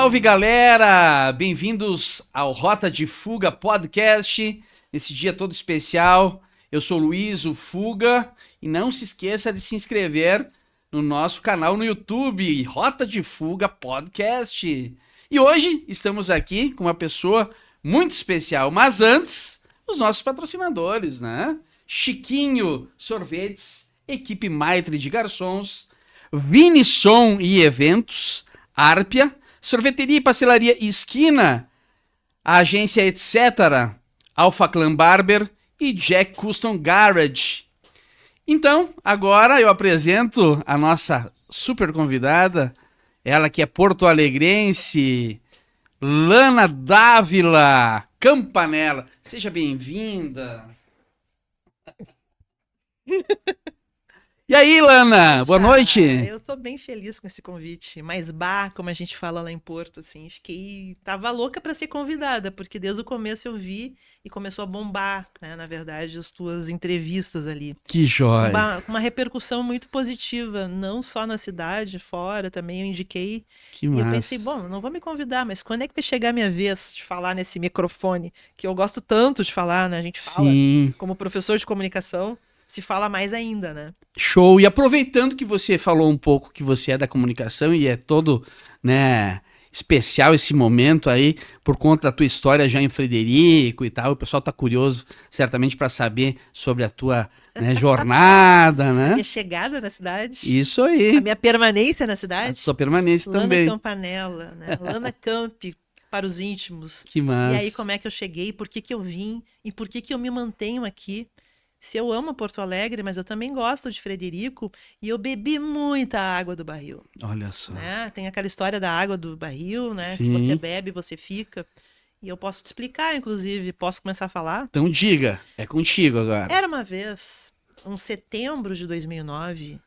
Salve, galera! Bem-vindos ao Rota de Fuga Podcast, nesse dia todo especial. Eu sou o Luiz, o Fuga, e não se esqueça de se inscrever no nosso canal no YouTube, Rota de Fuga Podcast. E hoje estamos aqui com uma pessoa muito especial, mas antes, os nossos patrocinadores, né? Chiquinho Sorvetes, Equipe Maitre de Garçons, Vini Som e Eventos, Árpia, Sorveteria e Pastelaria Esquina, a agência Etc., Alpha Clan Barber e Jack Custom Garage. Então, agora eu apresento a nossa super convidada, ela que é porto-alegrense, Lana Dávila Campanella. Seja bem-vinda. E aí, Lana, boa noite. Eu tô bem feliz com esse convite, mas como a gente fala lá em Porto, assim, tava louca para ser convidada, porque desde o começo eu vi e começou a bombar, né, na verdade, as tuas entrevistas ali. Que jóia. Uma repercussão muito positiva, não só na cidade, fora também eu indiquei. Que E massa. eu pensei, bom, não vou me convidar, mas quando é que vai chegar a minha vez de falar nesse microfone, que eu gosto tanto de falar, né, a gente fala Sim. como professor de comunicação, se fala mais ainda, né? Show. E aproveitando que você falou um pouco que você é da comunicação e é todo, né, especial esse momento aí, por conta da tua história já em Frederico e tal, o pessoal tá curioso certamente para saber sobre a tua, né, jornada, né? A minha chegada na cidade. Isso aí. A minha permanência na A cidade. sua permanência Lana também. Campanella, né? Lana Camp para os íntimos. Que massa. E aí como é que eu cheguei, por que que eu vim e por que que eu me mantenho aqui. Se eu amo Porto Alegre, mas eu também gosto de Frederico e eu bebi muita água do barril. Olha só. Né? Tem aquela história da água do barril, né? Sim. Que você bebe, você fica. E eu posso te explicar, inclusive. Posso começar a falar? Então diga, é contigo agora. Era uma vez, um setembro de 2009,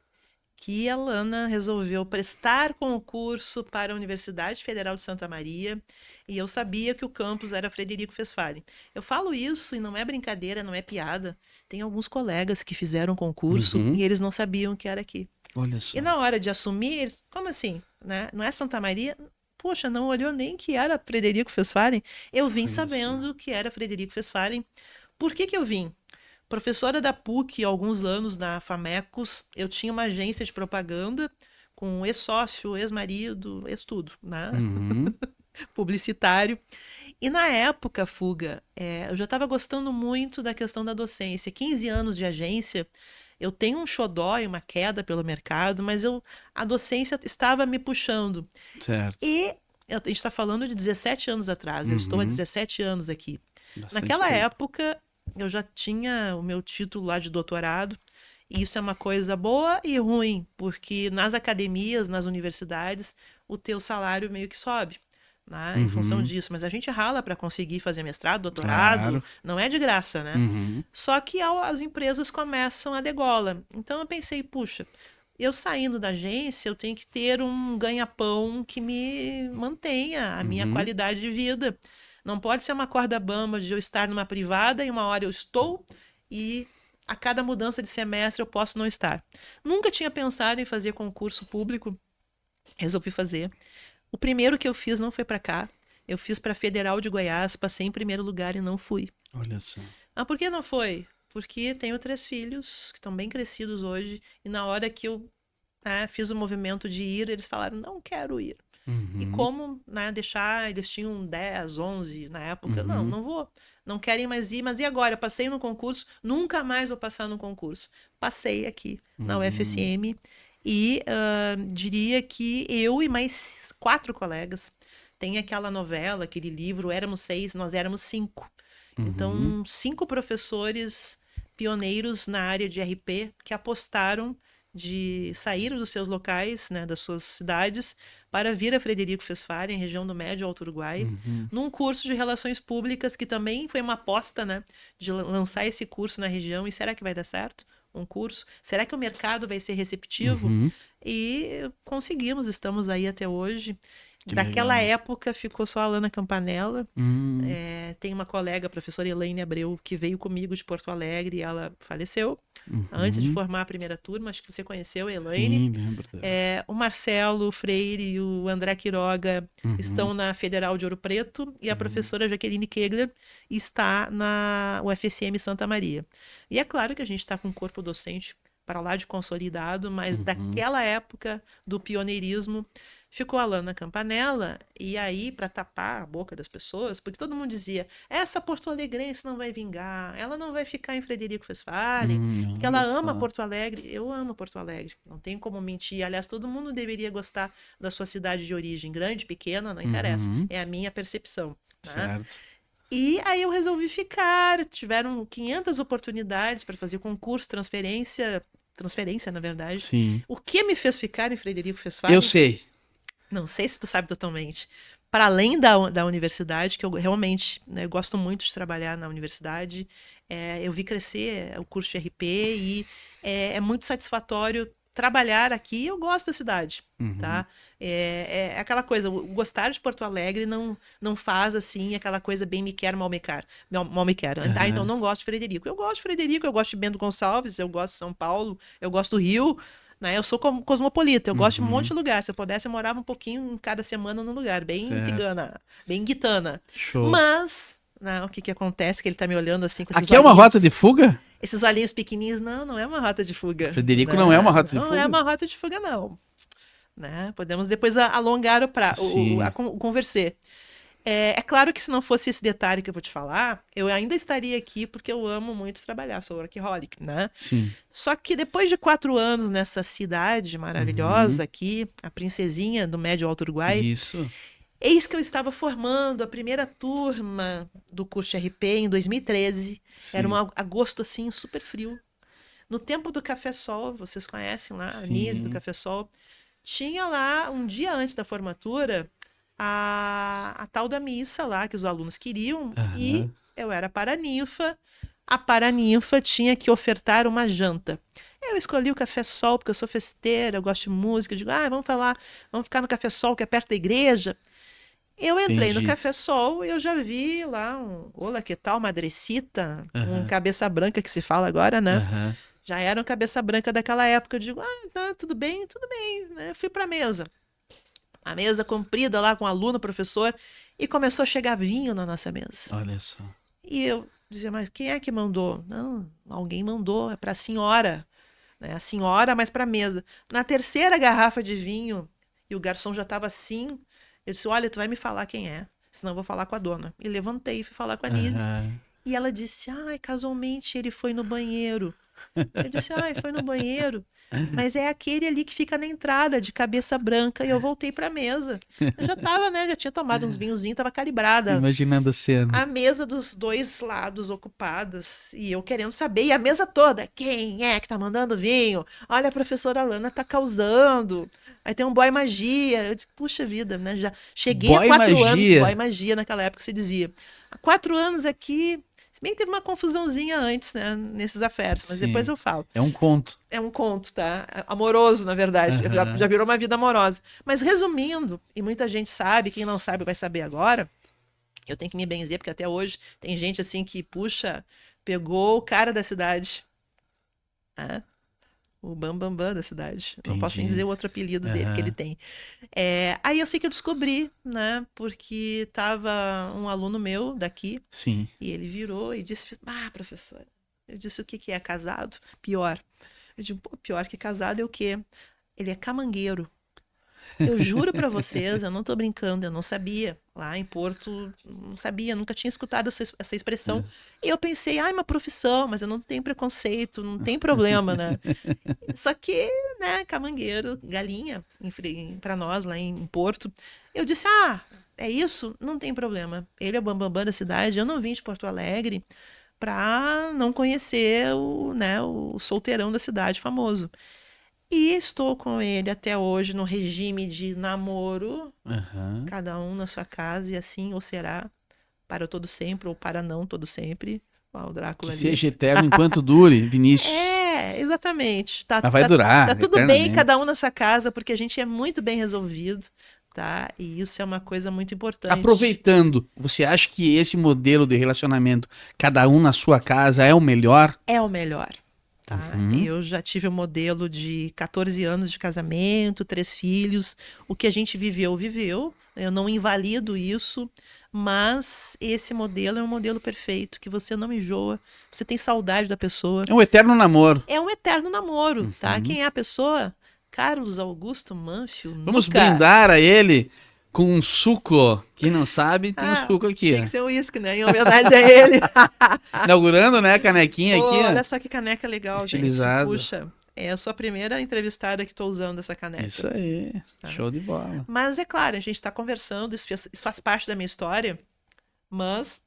que a Lana resolveu prestar concurso para a Universidade Federal de Santa Maria e eu sabia que o campus era Frederico Westphalen. Eu falo isso e não é brincadeira, não é piada. Tem alguns colegas que fizeram concurso e eles não sabiam que era aqui. Olha só. E na hora de assumir, eles, como assim? Né? Não é Santa Maria? Poxa, não olhou nem que era Frederico Westphalen. Eu vim Olha sabendo que era Frederico Westphalen. Por que que eu vim? Professora da PUC, há alguns anos na Famecos, eu tinha uma agência de propaganda com ex-sócio, ex-marido, ex-tudo, né? Publicitário. E na época, Fuga, eu já estava gostando muito da questão da docência. 15 anos de agência, eu tenho um xodó e uma queda pelo mercado, mas a docência estava me puxando. Certo. E a gente está falando de 17 anos atrás, eu estou há 17 anos aqui. Bastante Naquela tempo. época, eu já tinha o meu título lá de doutorado, e isso é uma coisa boa e ruim, porque nas academias, nas universidades, o teu salário meio que sobe, né, em função disso. Mas a gente rala para conseguir fazer mestrado, doutorado, Claro. não é de graça, né? Só que as empresas começam a degola. Então eu pensei, puxa, eu saindo da agência, eu tenho que ter um ganha-pão que me mantenha a minha qualidade de vida. Não pode ser uma corda bamba de eu estar numa privada e uma hora eu estou e a cada mudança de semestre eu posso não estar. Nunca tinha pensado em fazer concurso público, resolvi fazer. O primeiro que eu fiz não foi para cá, eu fiz para Federal de Goiás, passei em primeiro lugar e não fui. Olha só. Ah, por que não foi? Porque tenho 3 filhos que estão bem crescidos hoje e na hora que eu fiz o movimento de ir, eles falaram, não quero ir. E como, né, deixar, eles tinham 10, 11 na época, não vou, não querem mais ir, mas e agora? Eu passei no concurso, nunca mais vou passar no concurso. Passei aqui na UFSM e diria que eu e mais 4 colegas, tem aquela novela, aquele livro, éramos 6, nós éramos 5. Então, 5 professores pioneiros na área de RP que apostaram de sair dos seus locais, né, das suas cidades, para vir a Frederico Westphalen, região do Médio Alto Uruguai, num curso de Relações Públicas, que também foi uma aposta, né, de lançar esse curso na região. E será que vai dar certo? Um curso? Será que o mercado vai ser receptivo? E conseguimos, estamos aí até hoje. Daquela legal. época ficou só a Alana Campanella. Tem uma colega, a professora Elaine Abreu, que veio comigo de Porto Alegre e ela faleceu antes de formar a primeira turma. Acho que você conheceu a Elaine. Sim, lembro dela. O Marcelo Freire e o André Quiroga estão na Federal de Ouro Preto e a professora Jaqueline Kegler está na UFSM Santa Maria. E é claro que a gente está com um corpo docente para lá de consolidado, mas daquela época do pioneirismo ficou a Alana Campanella, e aí, para tapar a boca das pessoas, porque todo mundo dizia, essa porto-alegrense não vai vingar, ela não vai ficar em Frederico Westphalen, porque ela ama Porto Alegre. Eu amo Porto Alegre, não tem como mentir. Aliás, todo mundo deveria gostar da sua cidade de origem, grande, pequena, não interessa. É a minha percepção. Tá? Certo. E aí eu resolvi ficar, tiveram 500 oportunidades para fazer concurso, transferência, na verdade. Sim. O que me fez ficar em Frederico Westphalen? Eu sei. Não sei se tu sabe totalmente. Para além da universidade, que eu realmente, né, eu gosto muito de trabalhar na universidade, eu vi crescer o curso de RP e é muito satisfatório trabalhar aqui. Eu gosto da cidade, tá? É aquela coisa, o gostar de Porto Alegre não faz assim aquela coisa bem me quer, mal me quer. Mal me quer. Ah, então não gosto de Frederico. Eu gosto de Frederico, eu gosto de Bento Gonçalves, eu gosto de São Paulo, eu gosto do Rio. Né? Eu sou cosmopolita, eu gosto de um monte de lugar. Se eu pudesse, eu morava um pouquinho em cada semana num lugar, bem cigana, bem guitana. Show. Mas, não, o que acontece? Que ele tá me olhando assim com esses Aqui é uma rota de fuga? Esses olhinhos pequenininhos, não é uma rota de fuga. Frederico não é uma rota de fuga? Não é uma rota de fuga, não. Né? Podemos depois alongar o conversar. É claro que se não fosse esse detalhe que eu vou te falar, eu ainda estaria aqui porque eu amo muito trabalhar, sou workaholic, né? Sim. Só que depois de 4 anos nessa cidade maravilhosa aqui, a princesinha do Médio Alto Uruguai, Isso. eis que eu estava formando a primeira turma do curso de RP em 2013. Sim. Era um agosto assim, super frio. No tempo do Café Sol, vocês conhecem lá, a Nise do Café Sol, tinha lá, um dia antes da formatura, a tal da missa lá que os alunos queriam, e eu era paraninfa. A paraninfa tinha que ofertar uma janta. Eu escolhi o Café Sol porque eu sou festeira, eu gosto de música, eu digo, vamos ficar no Café Sol que é perto da igreja. Eu entrei no Café Sol e eu já vi lá um olá, que tal, madrecita, um cabeça branca que se fala agora, né? Já era um cabeça branca daquela época. Eu digo, tudo bem, né? Eu fui pra mesa. A mesa comprida lá com aluno, professor, e começou a chegar vinho na nossa mesa. Olha só. E eu dizia, mas quem é que mandou? Não, alguém mandou, é pra senhora. Né? A senhora, mas pra mesa. Na terceira garrafa de vinho, e o garçom já estava assim, eu disse, olha, tu vai me falar quem é, senão eu vou falar com a dona. E levantei e fui falar com a Nise. E ela disse, casualmente ele foi no banheiro. Eu disse, foi no banheiro. Mas é aquele ali que fica na entrada, de cabeça branca. E eu voltei pra mesa. Eu já tava, né? Já tinha tomado uns vinhozinhos, tava calibrada. Imaginando a cena. A mesa dos dois lados ocupadas. E eu querendo saber. E a mesa toda. Quem é que tá mandando vinho? Olha, a professora Alana tá causando. Aí tem um boy magia. Eu disse, puxa vida, né? Já cheguei boy a 4 magia. anos. Boy magia naquela época se dizia. Há 4 anos aqui. Se bem que teve uma confusãozinha antes, né, nesses aferes, mas depois eu falo. É um conto. É um conto, tá? Amoroso, na verdade. Já virou uma vida amorosa. Mas resumindo, e muita gente sabe, quem não sabe vai saber agora, eu tenho que me benzer, porque até hoje tem gente assim que, puxa, pegou o cara da cidade. O Bambambam da cidade. Entendi. Não posso nem dizer o outro apelido dele que ele tem. Aí eu sei que eu descobri, né? Porque tava um aluno meu daqui. Sim. E ele virou e disse, professora. Eu disse, o que é casado? Pior. Eu digo, pior que casado é o quê? Ele é camangueiro. Eu juro pra vocês, eu não tô brincando, eu não sabia. Lá em Porto, não sabia, nunca tinha escutado essa expressão. E eu pensei, é uma profissão, mas eu não tenho preconceito, não tem problema, né? Só que, né, camangueiro, galinha, pra nós lá em Porto. Eu disse, é isso? Não tem problema. Ele é o bambambam da cidade, eu não vim de Porto Alegre pra não conhecer o solteirão da cidade famoso. E estou com ele até hoje no regime de namoro, cada um na sua casa, e assim ou será, para todo sempre, ou para não todo sempre. O Drácula que ali. Seja eterno enquanto dure, Vinícius. Exatamente. Mas vai durar. Tá tudo bem, cada um na sua casa, porque a gente é muito bem resolvido, tá? E isso é uma coisa muito importante. Aproveitando, você acha que esse modelo de relacionamento, cada um na sua casa, é o melhor? É o melhor, tá? Uhum. Eu já tive um modelo de 14 anos de casamento, 3 filhos. O que a gente viveu, viveu. Eu não invalido isso, mas esse modelo é um modelo perfeito, que você não enjoa, você tem saudade da pessoa. É um eterno namoro. É um eterno namoro, tá? Uhum. Quem é a pessoa? Carlos Augusto Manfio Vamos Nuca. brindar a ele com um suco. Quem não sabe, tem um suco aqui. Tinha Ó. que ser um uísque, né? Em homenagem a ele. Inaugurando, né, a canequinha Pô, aqui. Ó. olha só que caneca legal, Estilizado. gente. Puxa, é a sua primeira entrevistada que estou usando essa caneca. Isso aí, show de bola. Mas é claro, a gente está conversando, isso faz parte da minha história, mas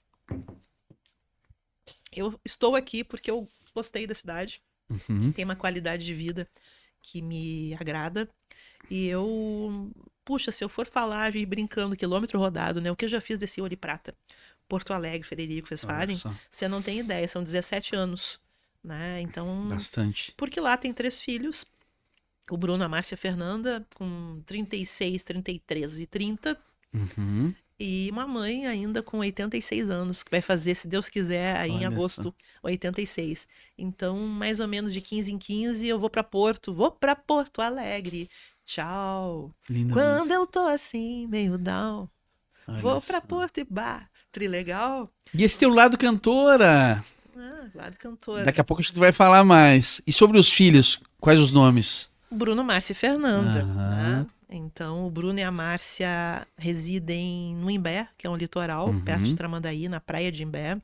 eu estou aqui porque eu gostei da cidade, Uhum. tem uma qualidade de vida que me agrada, e eu, puxa, se eu for falar, ir brincando, quilômetro rodado, né, o que eu já fiz desse Ouro e Prata, Porto Alegre, Frederico Westphalen, você não tem ideia, são 17 anos, né, então... Bastante. Porque lá tem 3 filhos, o Bruno, a Márcia e a Fernanda, com 36, 33 e 30, Uhum. e uma mãe ainda com 86 anos, que vai fazer, se Deus quiser, aí em agosto, 86. Então, mais ou menos de 15 em 15, eu vou para Porto Alegre. Tchau. Linda Quando música. eu tô assim, meio down, vou só. para Porto e trilegal. E esse teu lado cantora? Lado cantora. Daqui a pouco a gente vai falar mais. E sobre os filhos, quais os nomes? Bruno, Márcia e Fernanda. Aham. Né? Então, o Bruno e a Márcia residem no Imbé, que é um litoral, Uhum. perto de Tramandaí, na praia de Imbé.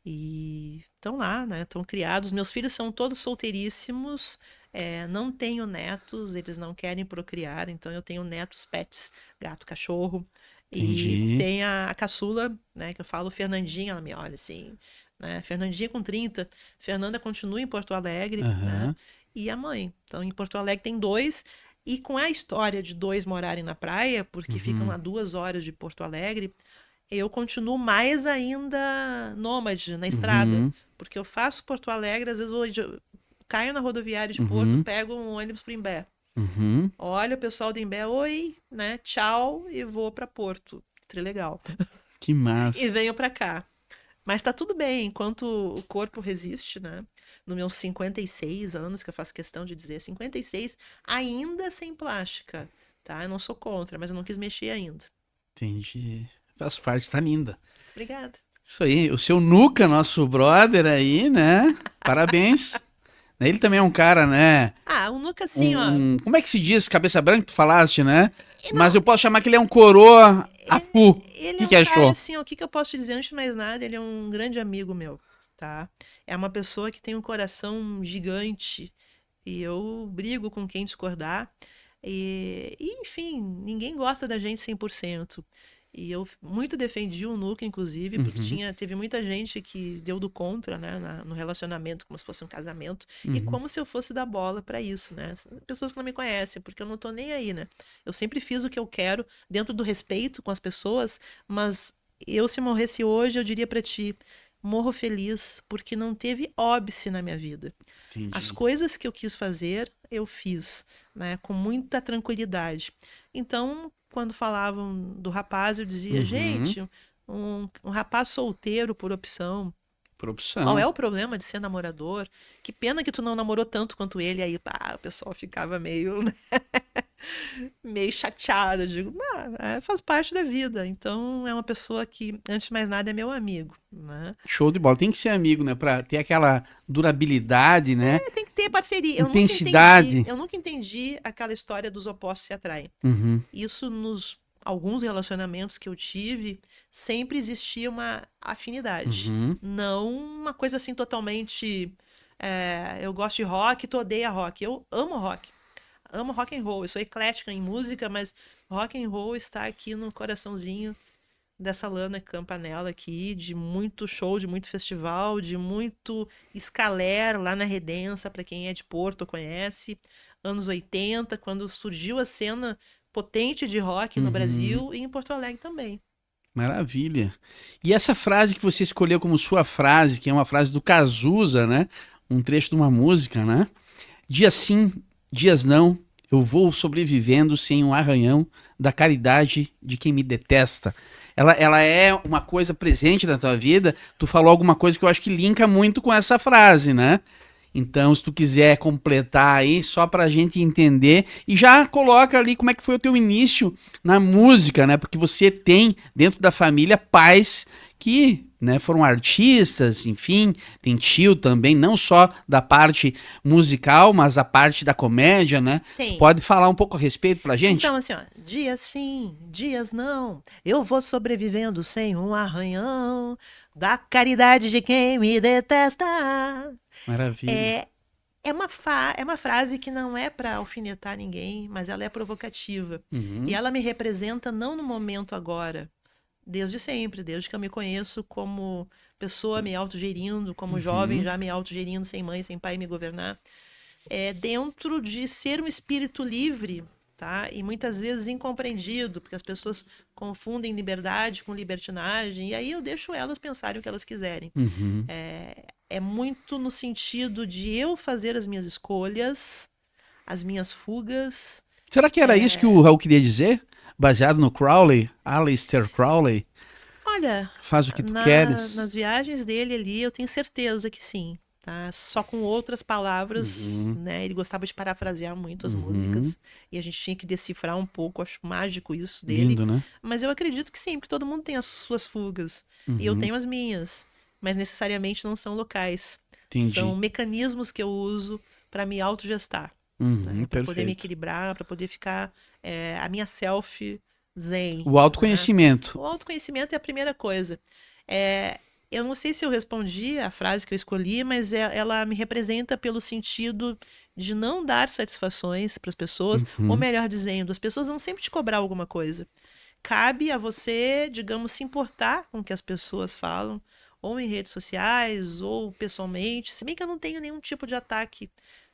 E estão lá, né? Estão criados. Meus filhos são todos solteiríssimos. Não tenho netos, eles não querem procriar. Então, eu tenho netos pets, gato, cachorro. Entendi. E tem a caçula, né? Que eu falo Fernandinha, ela me olha assim, né? Fernandinha com 30. Fernanda continua em Porto Alegre, Aham. né? E a mãe. Então, em Porto Alegre tem 2. E com a história de 2 morarem na praia, porque ficam a 2 horas de Porto Alegre, eu continuo mais ainda nômade na estrada. Uhum. Porque eu faço Porto Alegre, às vezes eu caio na rodoviária de Uhum. Porto, pego um ônibus para Imbé. Uhum. Olha o pessoal de Imbé, oi, né? Tchau, e vou para Porto. Trilegal. Que massa. E venho para cá. Mas tá tudo bem, enquanto o corpo resiste, né? Nos meus 56 anos, que eu faço questão de dizer, 56, ainda sem plástica, tá? Eu não sou contra, mas eu não quis mexer ainda. Entendi. Faz parte, tá linda. Obrigada. Isso aí, o seu Nuca, nosso brother aí, né? Parabéns. Ele também é um cara, né? O Nuca, assim, ó. Como é que se diz? Cabeça branca, que tu falaste, né? Não, mas eu posso chamar que ele é um coroa a fu. Ele que é um achou? cara, assim, o que eu posso te dizer? Antes de mais nada, ele é um grande amigo meu, tá? É uma pessoa que tem um coração gigante e eu brigo com quem discordar. Enfim, ninguém gosta da gente 100%. E eu muito defendi o Nuca, inclusive, porque teve muita gente que deu do contra, né, no relacionamento, como se fosse um casamento, e como se eu fosse dar bola pra isso, né? Pessoas que não me conhecem, porque eu não tô nem aí, né? Eu sempre fiz o que eu quero, dentro do respeito com as pessoas, mas se morresse hoje, eu diria pra ti, morro feliz, porque não teve óbice na minha vida. Entendi. As coisas que eu quis fazer, eu fiz, né, com muita tranquilidade. Então, quando falavam do rapaz, eu dizia, gente, um rapaz solteiro por opção. Por opção. Qual é o problema de ser namorador? Que pena que tu não namorou tanto quanto ele. Aí, o pessoal ficava meio, né? meio chateado. Eu digo, faz parte da vida. Então, é uma pessoa que, antes de mais nada, é meu amigo, né? Show de bola. Tem que ser amigo, né? Pra ter aquela durabilidade, né? Tem que ter parceria. Intensidade. Eu nunca entendi aquela história dos opostos se atraem. Isso alguns relacionamentos que eu tive, sempre existia uma afinidade. Não uma coisa assim totalmente... eu gosto de rock, tu odeia rock. Eu amo rock. Amo rock and roll. Eu sou eclética em música, mas rock and roll está aqui no coraçãozinho dessa Lana Campanella aqui, de muito show, de muito festival, de muito escalera lá na Redença, para quem é de Porto conhece. Anos 80, quando surgiu a cena potente de rock no Brasil e em Porto Alegre também. Maravilha. E essa frase que você escolheu como sua frase, que é uma frase do Cazuza, né? Um trecho de uma música, né? Dias sim, dias não, eu vou sobrevivendo sem um arranhão da caridade de quem me detesta. Ela é uma coisa presente na tua vida. Tu falou alguma coisa que eu acho que linka muito com essa frase, né? Então, se tu quiser completar aí, só pra gente entender, e já coloca ali como é que foi o teu início na música, né? Porque você tem, dentro da família, pais que, né, foram artistas, enfim, tem tio também, não só da parte musical, mas a parte da comédia, né? Tu Tem. pode falar um pouco a respeito pra gente? Então, assim, ó, dias sim, dias não, eu vou sobrevivendo sem um arranhão da caridade de quem me detesta. Maravilha. É, é uma frase que não é para alfinetar ninguém, mas ela é provocativa. E Uhum, ela me representa não no momento agora, desde sempre, desde que eu me conheço como pessoa me autogerindo, como jovem uhum, já me autogerindo, sem mãe, sem pai me governar. É dentro de ser um espírito livre, tá? E muitas vezes incompreendido, porque as pessoas confundem liberdade com libertinagem, e aí eu deixo elas pensarem o que elas quiserem. uhum. É muito no sentido de eu fazer as minhas escolhas, as minhas fugas. Será que era isso que o Raul queria dizer? Baseado no Crowley, Aleister Crowley? Olha, Faz o que tu queres. nas viagens dele ali, eu tenho certeza que sim, tá? Só com outras palavras, Uhum, né? Ele gostava de parafrasear muito as uhum. músicas e a gente tinha que decifrar um pouco, acho mágico isso dele. Lindo, né? Mas eu acredito que sim, porque todo mundo tem as suas fugas e eu Uhum, tenho as minhas, mas necessariamente não são locais. São entendi. mecanismos que eu uso para me autogestar, Uhum, né? Para poder me perfeito. equilibrar, para poder ficar a minha self zen, O né? autoconhecimento. O autoconhecimento é a primeira coisa. É, eu não sei se eu respondi a frase que eu escolhi, mas ela me representa pelo sentido de não dar satisfações para as pessoas, ou Uhum, melhor dizendo, as pessoas vão sempre te cobrar alguma coisa. Cabe a você, digamos, se importar com o que as pessoas falam, ou em redes sociais, ou pessoalmente. Se bem que eu não tenho nenhum tipo de ataque.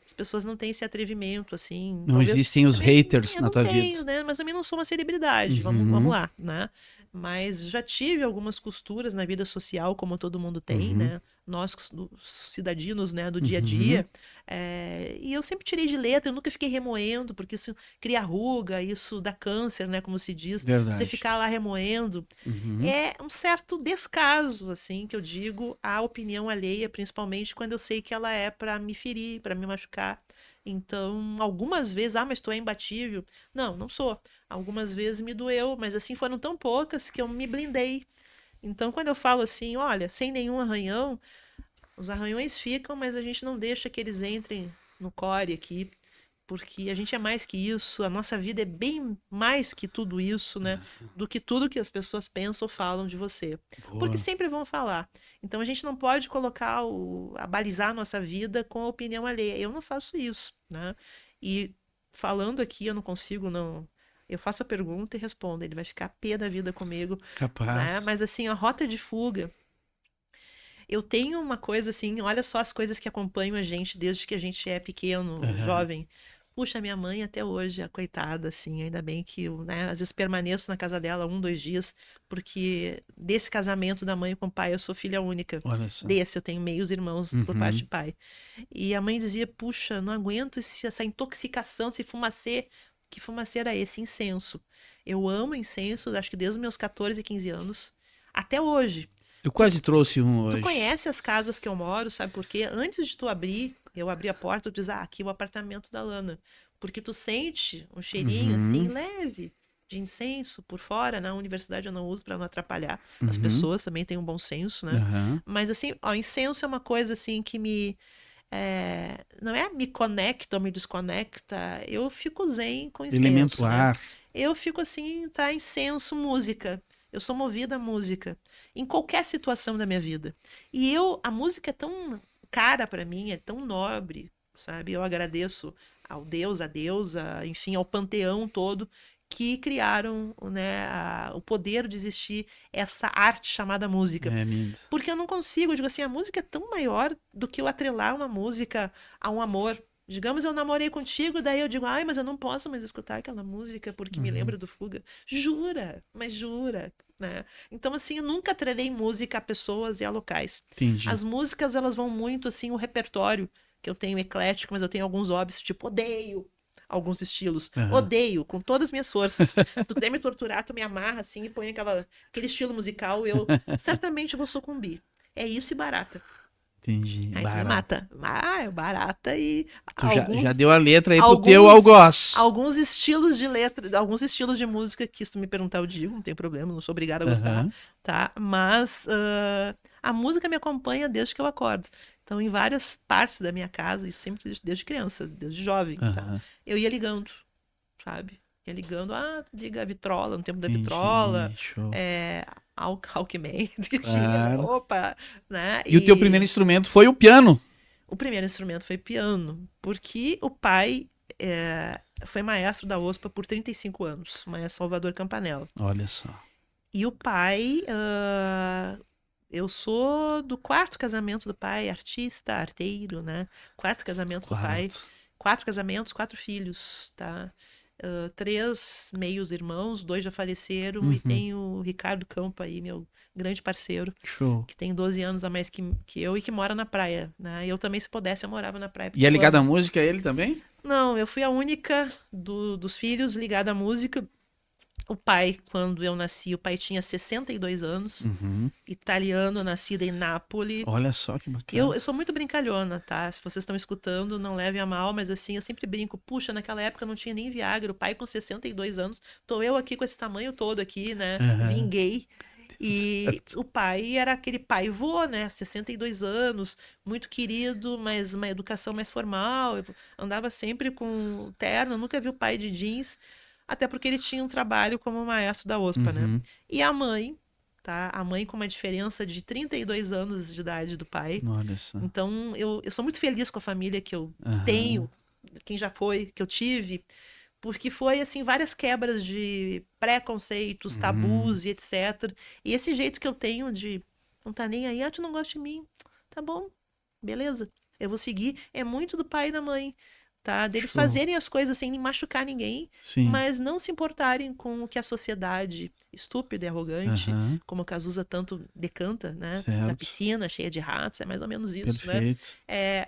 As pessoas não têm esse atrevimento, assim. não Talvez existem os também haters eu na não tua vida. tenho, né? Mas também não sou uma celebridade. Vamos Uhum, lá, né? Mas já tive algumas costuras na vida social, como todo mundo tem, uhum, né? Nós, cidadãos, né, do dia a uhum. dia. E eu sempre tirei de letra, eu nunca fiquei remoendo, porque isso cria ruga, isso dá câncer, né? Como se diz. Você Verdade. ficar lá remoendo. Uhum, É um certo descaso, assim, que eu digo, à opinião alheia, principalmente quando eu sei que ela é para me ferir, para me machucar. Então, algumas vezes, mas tu é imbatível. Não, não sou. Algumas vezes me doeu, mas assim foram tão poucas que eu me blindei. Então, quando eu falo assim, olha, sem nenhum arranhão, os arranhões ficam, mas a gente não deixa que eles entrem no core aqui, porque a gente é mais que isso, a nossa vida é bem mais que tudo isso, né? Do que tudo que as pessoas pensam ou falam de você. Porque boa. sempre vão falar. Então a gente não pode colocar balizar a nossa vida com a opinião alheia. Eu não faço isso, né? E falando aqui, eu não consigo não. Eu faço a pergunta e respondo. Ele vai ficar pé da vida comigo, né? Capaz. Mas assim, a rota de fuga. Eu tenho uma coisa assim, olha só as coisas que acompanham a gente desde que a gente é pequeno, Aham. jovem. Puxa, minha mãe até hoje, a coitada, assim, ainda bem que eu, né, às vezes permaneço na casa dela 1, 2 dias, porque desse casamento da mãe com o pai eu sou filha única. Olha só. Desse, eu tenho meios irmãos por parte de Uhum. pai. E a mãe dizia, puxa, não aguento essa intoxicação, esse fumacê. Que fumacê era esse? Incenso. Eu amo incenso, acho que desde os meus 14, 15 anos, até hoje. Eu Tu, quase trouxe um Tu hoje. conhece as casas que eu moro, sabe por quê? Antes de tu abrir, eu abri a porta, tu diz, aqui é o apartamento da Lana. Porque tu sente um cheirinho assim, Uhum. leve, de incenso por fora. Na universidade eu não uso para não atrapalhar as Uhum. pessoas, também tem um bom senso, né? Aham. Mas assim, ó, incenso é uma coisa assim que me. Não é me conecta ou me desconecta, eu fico zen com Elemento incenso, né? ar. Eu fico assim, tá, incenso, música. Eu sou movida à música em qualquer situação da minha vida. E a música é tão cara para mim, é tão nobre, sabe? Eu agradeço ao Deus, à deusa, enfim, ao panteão todo que criaram, né, o poder de existir essa arte chamada música. É lindo. Porque eu não consigo, eu digo assim, a música é tão maior do que eu atrelar uma música a um amor. Digamos, eu namorei contigo, daí eu digo, ai, mas eu não posso mais escutar aquela música porque me Uhum. lembra do Fuga. Jura, mas jura, né? Então, assim, eu nunca atrelei música a pessoas e a locais. Entendi. As músicas, elas vão muito, assim, o repertório que eu tenho eclético, mas eu tenho alguns hobbies, tipo, odeio. alguns estilos. Odeio, com todas as minhas forças. Se tu quiser me torturar, tu me amarra assim e põe aquele estilo musical, eu certamente vou sucumbir. É isso e barata. Entendi. Aí tu me mata. Ah, é barata e Tu já alguns, deu a letra aí pro teu algoz. alguns estilos de letra, alguns estilos de música que se tu me perguntar eu digo, não tem problema, não sou obrigada a gostar, tá? Mas a música me acompanha desde que eu acordo. Então, em várias partes da minha casa, isso sempre desde criança, desde jovem, tá? Eu ia ligando, sabe? Ia ligando, diga a vitrola, no tempo da vitrola, Show. Alckmin, que tinha, Claro. opa, né? E o teu primeiro instrumento foi o piano? O primeiro instrumento foi piano, porque o pai foi maestro da OSPA por 35 anos, maestro Salvador Campanella. Olha só. E o pai, eu sou do quarto casamento do pai, artista, arteiro, né? Quarto casamento do pai. 4 casamentos, 4 filhos, tá? 3 meios irmãos, 2 já faleceram, e tem o Ricardo Campo aí, meu grande parceiro. Show. Que tem 12 anos a mais que eu e que mora na praia, né? Eu também, se pudesse, eu morava na praia. E é ligado à música ele também? Não, eu fui a única dos filhos ligada à música. O pai, quando eu nasci, o pai tinha 62 anos, italiano, nascido em Nápoles. Olha só que bacana. Eu sou muito brincalhona, tá? Se vocês estão escutando, não levem a mal, mas assim, eu sempre brinco. Puxa, naquela época não tinha nem Viagra, o pai com 62 anos, tô eu aqui com esse tamanho todo aqui, né? Vinguei. E o pai era aquele pai vô, né? 62 anos, muito querido, mas uma educação mais formal. Eu andava sempre com terno, nunca vi o pai de jeans, até porque ele tinha um trabalho como maestro da OSPA, né? E a mãe, tá? A mãe com uma diferença de 32 anos de idade do pai. Olha só. Então, eu sou muito feliz com a família que eu tenho, quem já foi, que eu tive. Porque foi, assim, várias quebras de preconceitos, tabus e etc. E esse jeito que eu tenho de não tá nem aí, tu não gosta de mim. Tá bom, beleza. Eu vou seguir. É muito do pai e da mãe, tá? Deles fazerem as coisas sem machucar ninguém, mas não se importarem com o que a sociedade estúpida e arrogante, como o Cazuza tanto decanta, né? Na piscina, cheia de ratos, é mais ou menos isso, Perfeito. né?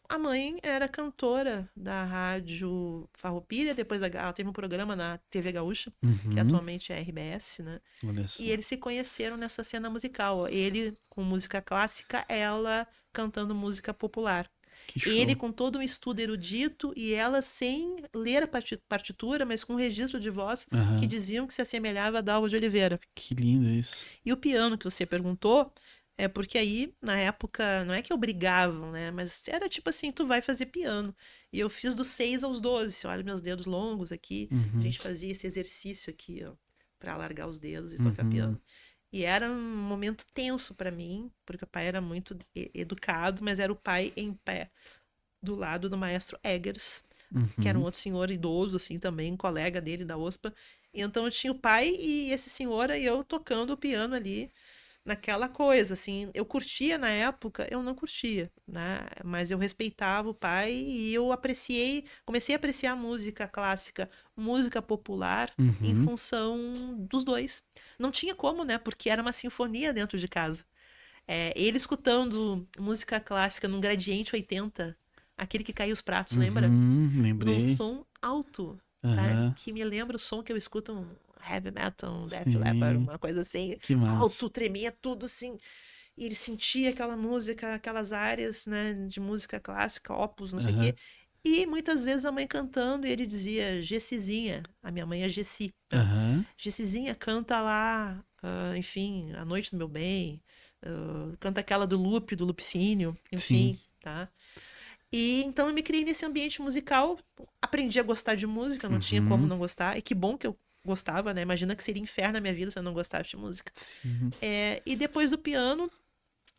A mãe era cantora da rádio Farroupilha, depois ela teve um programa na TV Gaúcha, que atualmente é RBS, né? E eles se conheceram nessa cena musical. Ele com música clássica, ela cantando música popular. Ele com todo um estudo erudito e ela sem ler a partitura, mas com um registro de voz que diziam que se assemelhava a Dalva de Oliveira. Que lindo isso. E o piano que você perguntou, é porque aí, na época, não é que obrigavam, né? Mas era tipo assim, tu vai fazer piano. E eu fiz dos 6 aos 12. Olha meus dedos longos aqui. A gente fazia esse exercício aqui, ó, pra alargar os dedos e tocar piano. E era um momento tenso pra mim, porque o pai era muito educado, mas era o pai em pé, do lado do maestro Eggers, que era um outro senhor idoso, assim, também, colega dele da OSPA. E então eu tinha o pai e esse senhor e eu tocando o piano ali, naquela coisa, assim, eu curtia na época, eu não curtia, né, mas eu respeitava o pai e eu comecei a apreciar música clássica, música popular, em função dos dois. Não tinha como, né, porque era uma sinfonia dentro de casa. Ele escutando música clássica num gradiente 80, aquele que caiu os pratos, lembra? Lembrei. Num som alto, tá? Que me lembra o som que eu escuto um heavy metal, um Def Leppard, uma coisa assim, que alto, tremia tudo assim. E ele sentia aquela música, aquelas áreas, né, de música clássica, opus, não sei o quê. E muitas vezes a mãe cantando, e ele dizia, Gessizinha, a minha mãe é Gessi. Gessizinha, canta lá, enfim, A Noite do Meu Bem, canta aquela do Lupicínio, enfim, tá? E então eu me criei nesse ambiente musical, aprendi a gostar de música, não tinha como não gostar, e que bom que eu gostava, né? Imagina que seria inferno na minha vida se eu não gostasse de música. E depois do piano,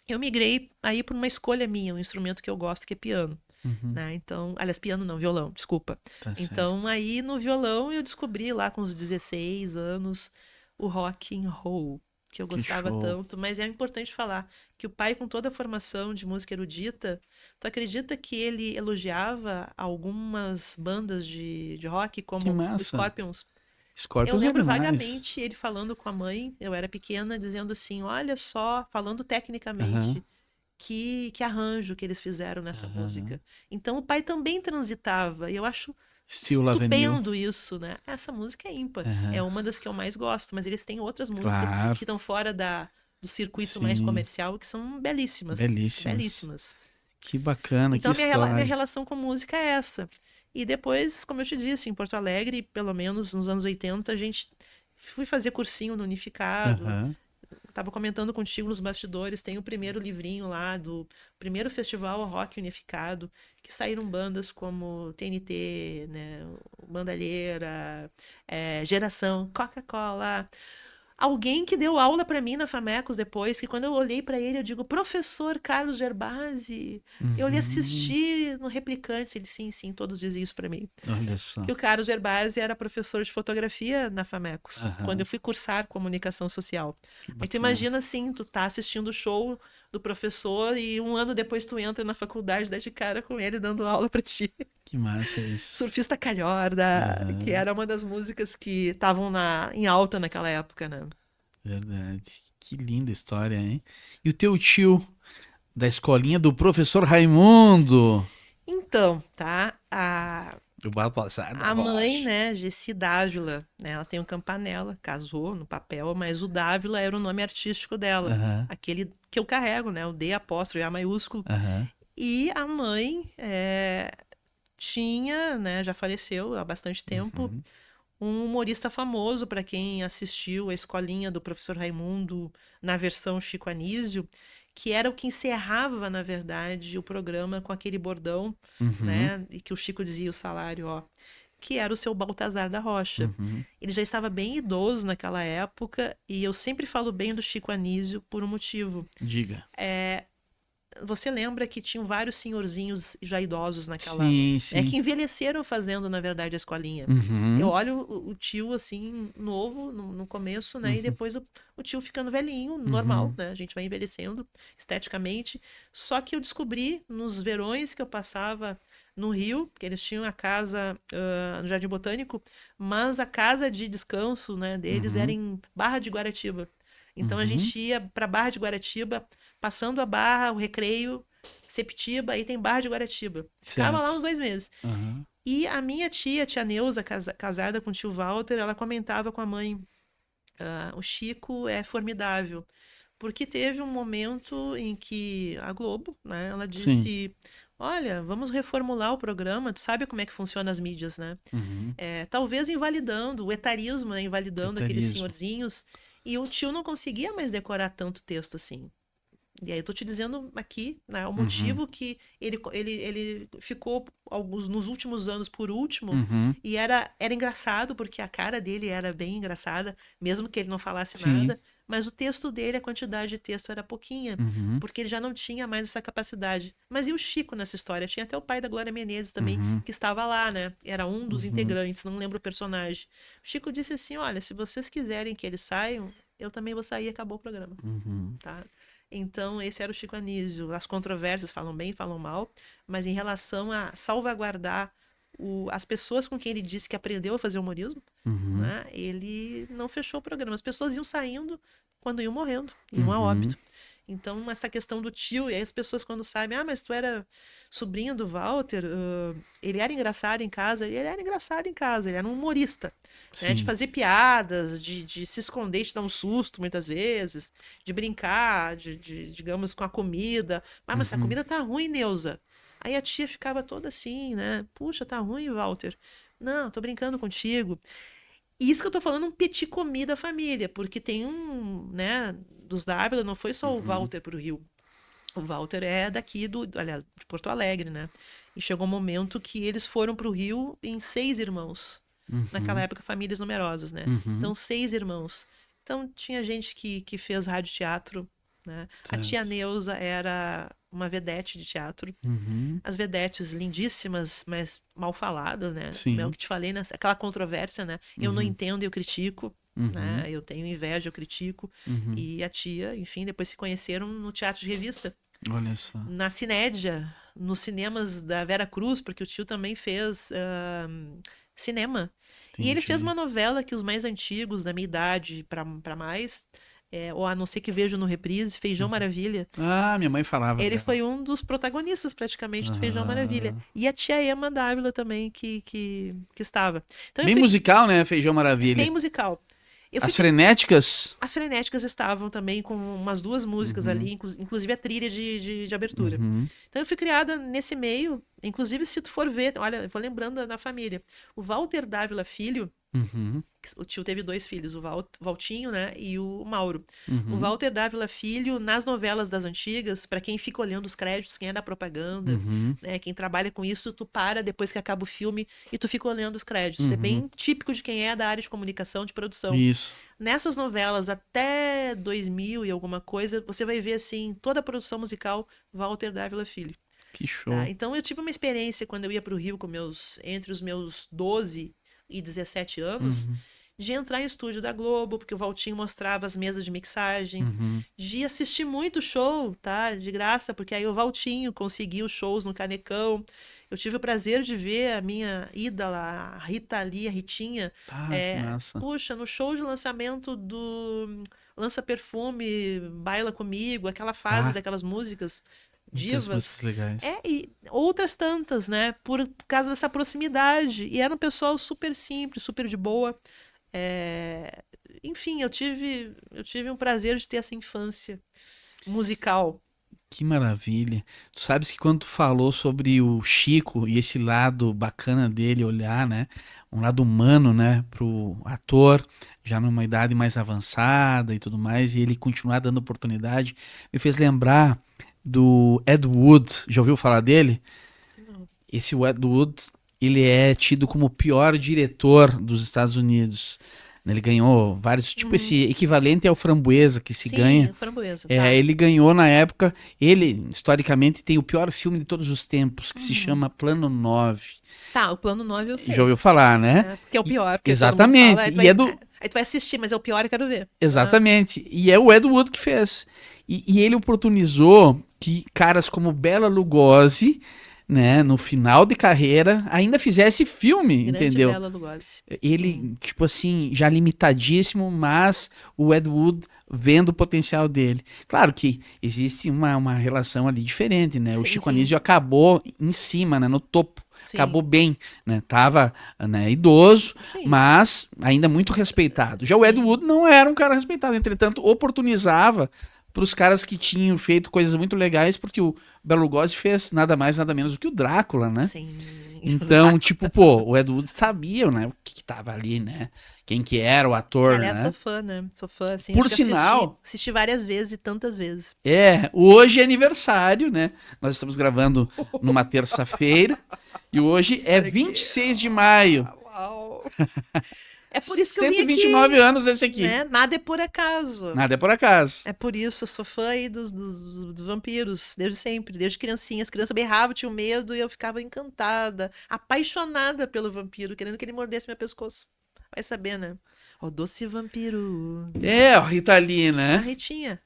eu migrei aí por uma escolha minha, um instrumento que eu gosto, que é piano. Né? Então, aliás, piano não, violão, desculpa. Então, aí no violão eu descobri lá com os 16 anos o rock and roll, que eu gostava tanto, mas é importante falar que o pai, com toda a formação de música erudita, tu acredita que ele elogiava algumas bandas de rock, como o Scorpions? Eu lembro vagamente ele falando com a mãe, eu era pequena, dizendo assim, olha só, falando tecnicamente, que arranjo que eles fizeram nessa música. Então o pai também transitava, e eu acho Still Loving You. Estupendo isso, né? Essa música é ímpar. Aham. É uma das que eu mais gosto, mas eles têm outras músicas Claro. que estão fora do circuito Sim. mais comercial, que são belíssimas. Belíssimas. Belíssimas. Que bacana, Então, que minha história. relação com música é essa. E depois, como eu te disse, em Porto Alegre, pelo menos nos anos 80, a gente fui fazer cursinho no Unificado. Aham. Tava comentando contigo nos bastidores, tem o primeiro livrinho lá do primeiro festival rock unificado, que saíram bandas como TNT, né, Bandalheira, Geração, Coca-Cola. Alguém que deu aula para mim na Famecos depois, que quando eu olhei para ele, eu digo, professor Carlos Gerbasi, eu lhe assisti no Replicantes. Ele, sim, todos diziam isso para mim. Olha só. Que o Carlos Gerbasi era professor de fotografia na Famecos, Aham. quando eu fui cursar comunicação social. Aí tu bacana. imagina assim, tu tá assistindo o show do professor e um ano depois tu entra na faculdade, dá de cara com ele dando aula pra ti. Que massa isso. Surfista Calhorda, Aham. que era uma das músicas que estavam em alta naquela época, né? Verdade. Que linda história, hein? E o teu tio da escolinha do professor Raimundo? Então, tá? Do Baltazar da A mãe, Rocha. né, Gessi Dávila, né, ela tem um Campanella, casou no papel, mas o Dávila era o nome artístico dela. Aham. Aquele que eu carrego, né, o D apóstrofe, A maiúsculo. Aham. E a mãe tinha, né, já faleceu há bastante tempo, Uhum. um humorista famoso, para quem assistiu a escolinha do professor Raimundo na versão Chico Anísio, que era o que encerrava, na verdade, o programa com aquele bordão, Uhum. né, e que o Chico dizia o salário, ó, que era o seu Baltazar da Rocha. Uhum. Ele já estava bem idoso naquela época, e eu sempre falo bem do Chico Anísio por um motivo. Diga. Você lembra que tinham vários senhorzinhos já idosos naquela... Sim, sim. que envelheceram fazendo, na verdade, a escolinha. Uhum. Eu olho o tio, assim, novo, no começo, né? E depois o tio ficando velhinho, normal, né? A gente vai envelhecendo esteticamente. Só que eu descobri, nos verões que eu passava no Rio, que eles tinham a casa no Jardim Botânico, mas a casa de descanso, né, deles era em Barra de Guaratiba. Então a gente ia para Barra de Guaratiba, passando a Barra, o Recreio, Septiba, aí tem Barra de Guaratiba. Ficava lá Certo. uns 2 meses. Aham. E a minha tia Neuza, casada com o tio Walter, ela comentava com a mãe, o Chico é formidável. Porque teve um momento em que a Globo, né, ela Sim. disse, olha, vamos reformular o programa, tu sabe como é que funciona as mídias, né? Uhum. Talvez invalidando, o etarismo, né, invalidando aqueles Etarismo. senhorzinhos. E o tio não conseguia mais decorar tanto texto assim. E aí eu tô te dizendo aqui, né, o motivo que ele ficou nos últimos anos por último, Uhum. e era engraçado, porque a cara dele era bem engraçada, mesmo que ele não falasse Sim. nada, mas o texto dele, a quantidade de texto era pouquinha, Uhum. porque ele já não tinha mais essa capacidade. Mas e o Chico nessa história? Tinha até o pai da Glória Menezes também, que estava lá, né? Era um dos integrantes, não lembro o personagem. O Chico disse assim, olha, se vocês quiserem que eles saiam, eu também vou sair e acabou o programa, tá? Então, esse era o Chico Anísio. As controvérsias falam bem, falam mal, mas em relação a salvaguardar as pessoas com quem ele disse que aprendeu a fazer humorismo, né, ele não fechou o programa. As pessoas iam saindo quando iam morrendo, iam a óbito. Então, essa questão do tio, e aí as pessoas quando sabem, mas tu era sobrinho do Walter, ele era engraçado em casa, ele era engraçado em casa, ele era um humorista, né, de fazer piadas, de se esconder, de dar um susto muitas vezes, de brincar, digamos, com a comida. Mas essa comida tá ruim, Neuza. Aí a tia ficava toda assim, né? Puxa, tá ruim, Walter. Não, tô brincando contigo. E isso que eu tô falando, um petit commis da família, porque tem né, dos Dávila, não foi só o Walter pro Rio. O Walter é daqui aliás, de Porto Alegre, né? E chegou um momento que eles foram pro Rio em 6 irmãos. Naquela época, famílias numerosas, né? Então, 6 irmãos. Então, tinha gente que fez rádio teatro, né? A tia Neuza era uma vedete de teatro. As vedetes lindíssimas, mas mal faladas, né? Sim. É o que te falei, aquela controvérsia, né? Eu não entendo, eu critico, né? Eu tenho inveja, eu critico. E a tia, enfim, depois se conheceram no teatro de revista. Olha só. Na Cinédia, nos cinemas da Vera Cruz, porque o tio também fez cinema. Entendi. E ele fez uma novela que os mais antigos, da minha idade para mais, ou A Não Ser Que Vejo no Reprise, Feijão Maravilha. Ah, minha mãe falava. Ele dela. foi um dos protagonistas, praticamente, do Feijão Maravilha. E a tia Ema Dávila também, que estava. Então, Bem musical, né? Feijão Maravilha. bem musical. As frenéticas. As frenéticas estavam também com umas 2 músicas ali, inclusive a trilha de abertura. Então eu fui criada nesse meio, inclusive se tu for ver, olha, eu vou lembrando da família. O Walter Dávila Filho, o tio teve 2 filhos, o Valtinho, né, e o Mauro. O Walter Dávila Filho, nas novelas das antigas, para quem fica olhando os créditos, quem é da propaganda, né, quem trabalha com isso, tu para depois que acaba o filme e tu fica olhando os créditos. É bem típico de quem é da área de comunicação, de produção. Isso. Nessas novelas até 2000 e alguma coisa, você vai ver assim, toda a produção musical, Walter Dávila Filho. Que show. Tá? Então eu tive uma experiência quando eu ia para o Rio entre os meus 12 e 17 anos, de entrar em estúdio da Globo, porque o Valtinho mostrava as mesas de mixagem, de assistir muito show, tá? De graça, porque aí o Valtinho conseguiu shows no Canecão. Eu tive o prazer de ver a minha ídola, a Rita Lee, a Ritinha, Que massa. puxa, no show de lançamento do Lança Perfume, Baila Comigo, aquela fase daquelas músicas Muitas divas. músicas legais. E outras tantas, né? Por causa dessa proximidade. E era um pessoal super simples, super de boa. Enfim, eu tive um prazer de ter essa infância musical. Que maravilha. Tu sabes que quando tu falou sobre o Chico e esse lado bacana dele olhar, né? Um lado humano, né? Pro ator, já numa idade mais avançada e tudo mais, e ele continuar dando oportunidade, me fez lembrar do Ed Wood. Já ouviu falar dele? Não. Esse Ed Wood, ele é tido como o pior diretor dos Estados Unidos. Ele ganhou vários, tipo esse equivalente ao Framboesa que se ganha. Framboesa. Ele ganhou na época, ele historicamente tem o pior filme de todos os tempos, que se chama Plano 9. Tá, o Plano 9 eu sei. Já ouviu falar, né? Porque é o pior. Porque Exatamente. Todo mundo fala, aí tu vai assistir, mas é o pior, eu quero ver. Exatamente. E é o Ed Wood que fez. E ele oportunizou que caras como Bela Lugosi, né, no final de carreira, ainda fizesse filme, Grande entendeu? Bela Lugosi. Ele, tipo assim, já limitadíssimo, mas o Ed Wood vendo o potencial dele. Claro que existe uma relação ali diferente, né? O Chico Anísio acabou em cima, né, no topo. Sim. Acabou bem, né? Tava, né, idoso, mas ainda muito respeitado. Já o Ed Wood não era um cara respeitado, entretanto, oportunizava para os caras que tinham feito coisas muito legais, porque o Bela Lugosi fez nada mais, nada menos do que o Drácula, né? Sim. Então, tipo, pô, o Ed Wood sabia, né, o que tava ali, né? Quem que era o ator, Aliás, né? sou fã, né? Sou fã, assim. Por sinal... Assisti várias vezes e tantas vezes. Hoje é aniversário, né? Nós estamos gravando numa terça-feira e hoje é 26 de maio. Uau! É por isso que eu vim 129 aqui, anos esse aqui. né? Nada é por acaso. Nada é por acaso. É por isso, eu sou fã aí dos vampiros, desde sempre, desde criancinha. As crianças berravam, tinham medo e eu ficava encantada, apaixonada pelo vampiro, querendo que ele mordesse meu pescoço. Vai saber, né? O doce vampiro. A Rita Lee, A né? Ritinha.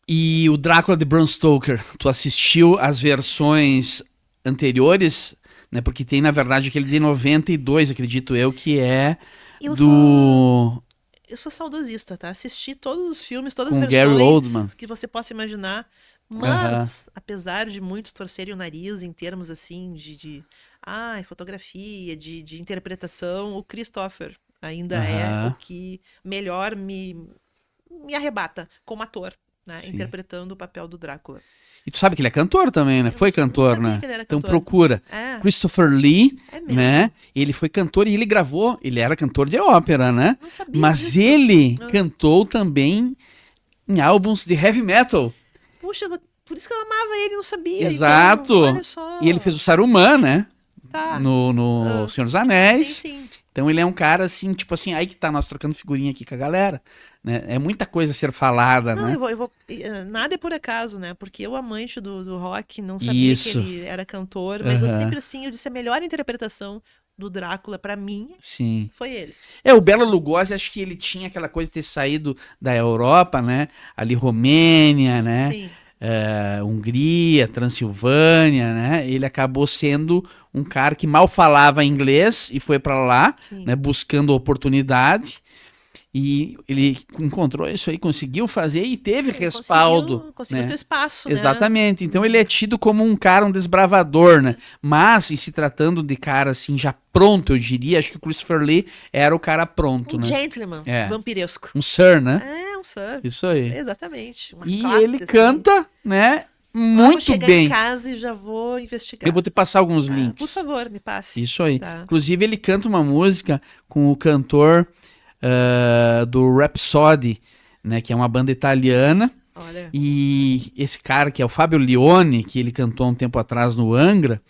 E o Drácula de Bram Stoker, tu assistiu as versões anteriores, né? Porque tem, na verdade, aquele de 92, acredito eu, que é Eu do... sou saudosista, tá? Assisti todos os filmes, todas Com as Gary versões Oldman. que você possa imaginar. Mas, apesar de muitos torcerem o nariz em termos assim de fotografia, de interpretação, o Christopher ainda é o que melhor me arrebata como ator, né? Sim. Interpretando o papel do Drácula. E tu sabe que ele é cantor também, né? Foi cantor, né? Que ele era Então cantor. procura. Christopher Lee, É mesmo? né? Ele foi cantor e ele gravou, ele era cantor de ópera, né? Não sabia Mas disso. ele cantou também em álbuns de heavy metal. Puxa, por isso que eu amava ele, não sabia. Exato. Então, olha só. E ele fez o Saruman, né? Tá. No Senhor dos Anéis. Sim. Então ele é um cara assim, tipo assim, aí que tá nós trocando figurinha aqui com a galera, né? É muita coisa a ser falada, Não, né? eu vou, nada é por acaso, né? Porque eu, amante do rock, não sabia Isso. que ele era cantor, mas eu sempre assim, eu disse a melhor interpretação do Drácula pra mim Sim. foi ele. O Bela Lugosi, acho que ele tinha aquela coisa de ter saído da Europa, né? Ali Romênia, né? Sim. Hungria, Transilvânia, né? Ele acabou sendo um cara que mal falava inglês e foi pra lá, Sim. né? Buscando oportunidade. E ele encontrou isso aí, conseguiu fazer e teve respaldo. Conseguiu né? seu espaço, Exatamente. Então ele é tido como um cara, um desbravador, né? Mas, em se tratando de cara assim, já pronto, eu diria, acho que o Christopher Lee era o cara pronto, Um né? gentleman, vampiresco. Um Sir, né? É, um Sir. Isso aí. Exatamente. Uma E classe, ele assim. canta, né? Vou Muito chegar bem. em casa e já vou investigar. Eu vou te passar alguns Por links. favor, me passe. Isso aí. Tá. Inclusive, ele canta uma música com o cantor do Rhapsody, né? Que é uma banda italiana. Olha. E esse cara, que é o Fábio Lione, que ele cantou um tempo atrás no Angra,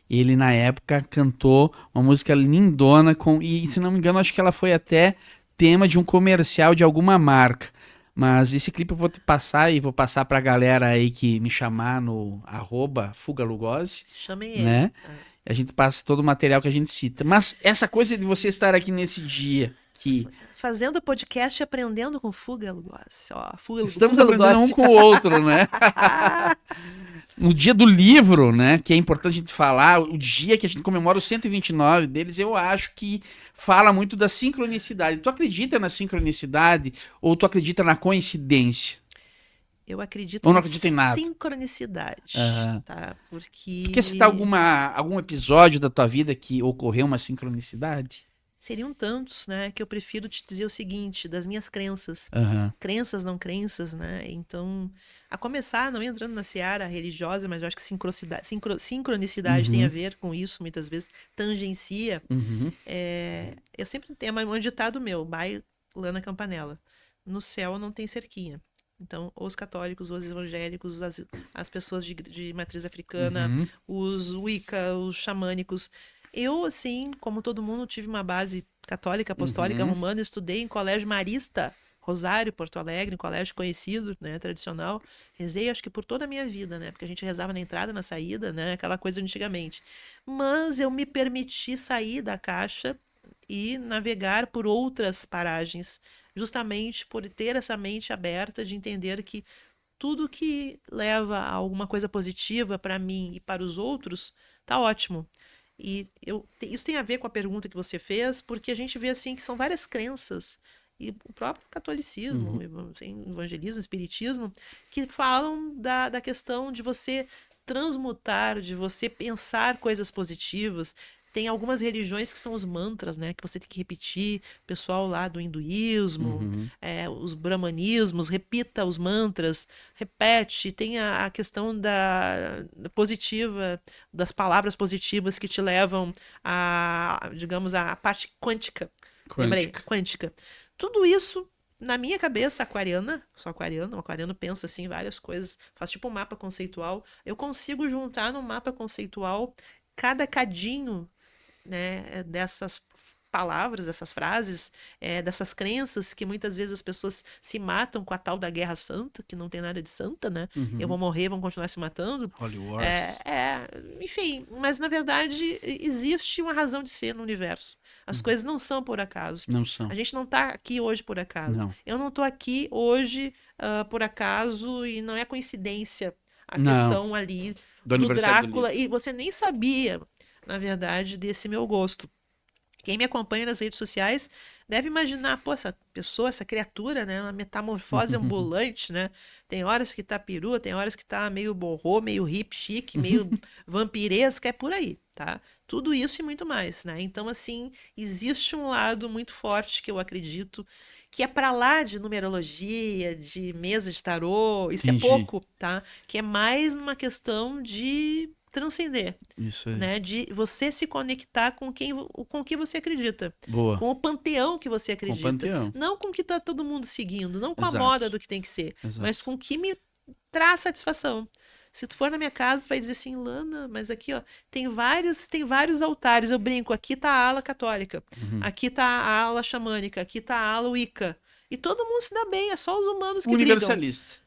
ele na época cantou uma música lindona e se não me engano, acho que ela foi até tema de um comercial de alguma marca. Mas esse clipe eu vou te passar e vou passar pra galera aí que me chamar no @fugalugose, Chamem ele. né? A gente passa todo o material que a gente cita. Mas essa coisa de você estar aqui nesse dia que Fazendo podcast e aprendendo com Fuga Lugose. Ó, estamos aprendendo um com o outro, né? No dia do livro, né, que é importante a gente falar, o dia que a gente comemora os 129 deles, eu acho que fala muito da sincronicidade. Tu acredita na sincronicidade ou tu acredita na coincidência? Eu acredito Ou não na acredita em nada? sincronicidade, tá? Porque... Tu quer citar algum episódio da tua vida que ocorreu uma sincronicidade? Seriam tantos, né, que eu prefiro te dizer o seguinte, das minhas crenças. Crenças, não crenças, né? Então, a começar, não entrando na seara religiosa, mas eu acho que sincronicidade tem a ver com isso, muitas vezes tangencia. Eu sempre tenho um ditado meu, by Lana Campanella, no céu não tem cerquinha. Então, os católicos, os evangélicos, as pessoas de matriz africana, os Wicca, os xamânicos. Eu, assim, como todo mundo, tive uma base católica, apostólica, romana, estudei em colégio marista, Rosário, Porto Alegre, um colégio conhecido, né, tradicional. Rezei, acho que por toda a minha vida, né, porque a gente rezava na entrada, na saída, né, aquela coisa antigamente. Mas eu me permiti sair da caixa e navegar por outras paragens, justamente por ter essa mente aberta de entender que tudo que leva a alguma coisa positiva para mim e para os outros, tá ótimo. E isso tem a ver com a pergunta que você fez, porque a gente vê assim que são várias crenças, e o próprio catolicismo, evangelismo, espiritismo, que falam da questão de você transmutar, de você pensar coisas positivas. Tem algumas religiões que são os mantras, né? Que você tem que repetir. O pessoal lá do hinduísmo, os brahmanismos, repita os mantras, repete. Tem a questão da positiva, das palavras positivas que te levam a, digamos, a parte quântica. Lembrei, quântica. Tudo isso, na minha cabeça aquariana, sou aquariano, o aquariano pensa assim várias coisas, faz tipo um mapa conceitual. Eu consigo juntar no mapa conceitual cada cadinho, né, dessas palavras, dessas frases, dessas crenças que muitas vezes as pessoas se matam com a tal da guerra santa, que não tem nada de santa, né? Eu vou morrer, vão continuar se matando. Hollywood. Enfim, mas na verdade existe uma razão de ser no universo. As coisas não são por acaso. Não são. A gente não está aqui hoje por acaso. Não. Eu não estou aqui hoje por acaso e não é coincidência a Não. questão ali Do do aniversário do Drácula. E você nem sabia, na verdade, desse meu gosto. Quem me acompanha nas redes sociais deve imaginar, pô, essa pessoa, essa criatura, né? Uma metamorfose ambulante, né? Tem horas que tá perua, tem horas que tá meio borrô, meio hip chique, meio vampiresca, é por aí, tá? Tudo isso e muito mais, né? Então, assim, existe um lado muito forte que eu acredito que é para lá de numerologia, de mesa de tarô, isso Entendi. é pouco, tá? Que é mais uma questão de transcender, Isso aí. né? De você se conectar com o que você acredita. Boa. Com o panteão que você acredita. Com o panteão. Não com o que tá todo mundo seguindo, não com Exato. a moda do que tem que ser, Exato. mas com o que me traz satisfação. Se tu for na minha casa, vai dizer assim, Lana, mas aqui, ó, tem vários altares. Eu brinco, aqui tá a ala católica, aqui tá a ala xamânica, aqui tá a ala Wicca. E todo mundo se dá bem, é só os humanos que Universalista. brigam.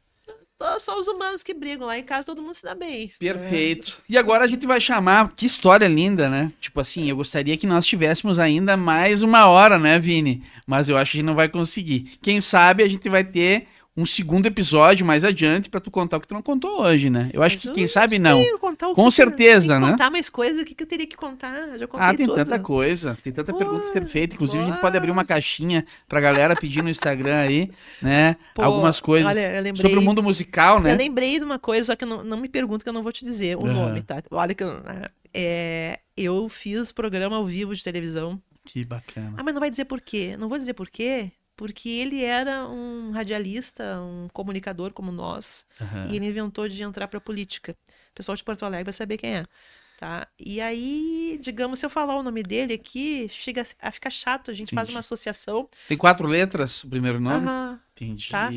Só os humanos que brigam. Lá em casa todo mundo se dá bem. Perfeito. E agora a gente vai chamar, que história linda, né? Tipo assim, eu gostaria que nós tivéssemos ainda mais 1 hora, né, Vini? Mas eu acho que a gente não vai conseguir. Quem sabe a gente vai ter um segundo episódio mais adiante pra tu contar o que tu não contou hoje, né? Eu acho Mas que eu quem sabe não. sei contar o Com que certeza, tem que né? contar mais coisa, o que eu teria que contar? Já contei Tem tudo. tanta coisa, tem tanta pergunta a ser Pô, feita. Inclusive, a gente pô. pode abrir uma caixinha pra galera pedir no Instagram aí, né? Pô, Algumas coisas olha, eu sobre o lembrei. mundo musical, Eu né? lembrei de uma coisa, só que não me pergunta que eu não vou te dizer o nome, Aham. tá? Olha que eu fiz programa ao vivo de televisão. Que bacana. Mas não vai dizer por quê. Não vou dizer por quê, porque ele era um radialista, um comunicador como nós, Aham. e ele inventou de entrar pra política. O pessoal de Porto Alegre vai saber quem é, tá? E aí, digamos, se eu falar o nome dele aqui, chega a ficar chato, a gente faz Entendi. uma associação. Tem 4 letras o primeiro nome? Aham. Entendi. Tá.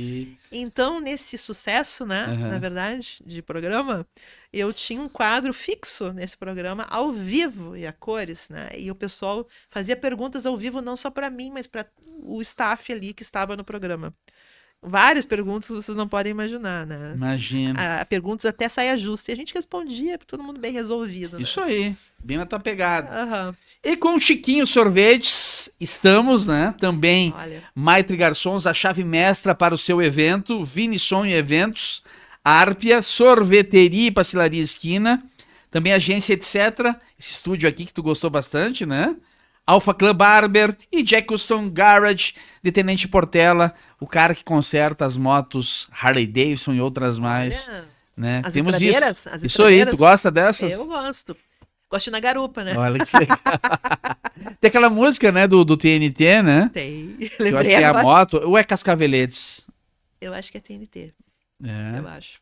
Então, nesse sucesso, né, na Aham. verdade, de programa, eu tinha um quadro fixo nesse programa, ao vivo e a cores, né? E o pessoal fazia perguntas ao vivo, não só para mim, mas para o staff ali que estava no programa. Várias perguntas vocês não podem imaginar, né? Imagino. Perguntas até saia justa. E a gente respondia, todo mundo bem resolvido, né? Isso aí, bem na tua pegada. Aham. E com o Chiquinho Sorvetes, estamos, né? Também Olha, Maitre Garçons, a chave mestra para o seu evento, Vini Som e Eventos, Árpia, Sorveteria e Pastelaria Esquina, também Agência Etc. Esse estúdio aqui que tu gostou bastante, né? Alpha Club Barber e Jack Custom Garage de Tenente Portela, o cara que conserta as motos Harley Davidson e outras mais, olha. né? As Temos estradeiras? isso. As Isso aí, tu estradeiras? gosta dessas? Eu gosto. Gosto de ir na garupa, né? Olha que legal. Tem aquela música, né, do TNT, né? Tem. Que eu acho que Lembrei é a agora. moto, ou é Cascaveletes? Eu acho que é TNT. É. Eu acho.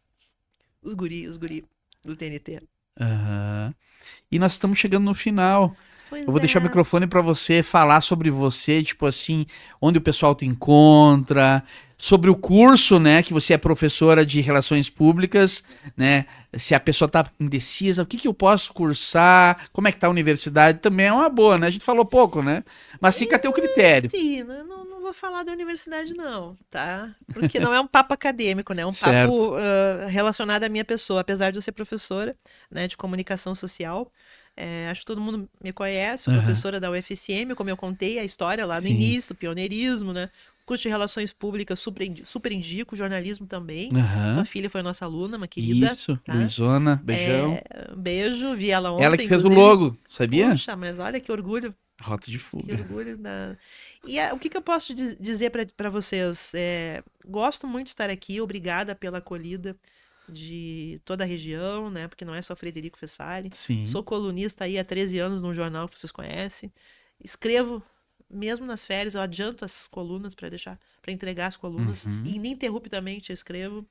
Os guri do TNT. Aham. E nós estamos chegando no final. Pois Eu vou deixar o é. microfone para você falar sobre você, tipo assim, onde o pessoal te encontra, sobre o curso, né, que você é professora de Relações Públicas, né, se a pessoa tá indecisa, o que que eu posso cursar, como é que tá a universidade, também é uma boa, né, a gente falou pouco, né, mas fica a teu critério. Sim, não vou falar da universidade, não, tá? Porque não é um papo acadêmico, né? É um Certo. papo relacionado à minha pessoa. Apesar de eu ser professora, né, de comunicação social, acho que todo mundo me conhece, Aham. professora da UFSM, como eu contei a história lá no Sim. início, pioneirismo, né? Curso de Relações Públicas, super indico, jornalismo também. Aham. Tua filha foi nossa aluna, uma querida. Isso, tá? Luizona, beijão. Um beijo, vi ela ontem, Ela que fez o inclusive. logo, sabia? Poxa, mas olha que orgulho. Rota de Que fuga. orgulho da. E o que eu posso dizer para vocês? Gosto muito de estar aqui, obrigada pela acolhida de toda a região, né? Porque não é só Frederico Westphalen. Sim. Sou colunista aí há 13 anos num jornal que vocês conhecem. Escrevo, mesmo nas férias, eu adianto as colunas para entregar as colunas. Uhum. Ininterruptamente eu escrevo.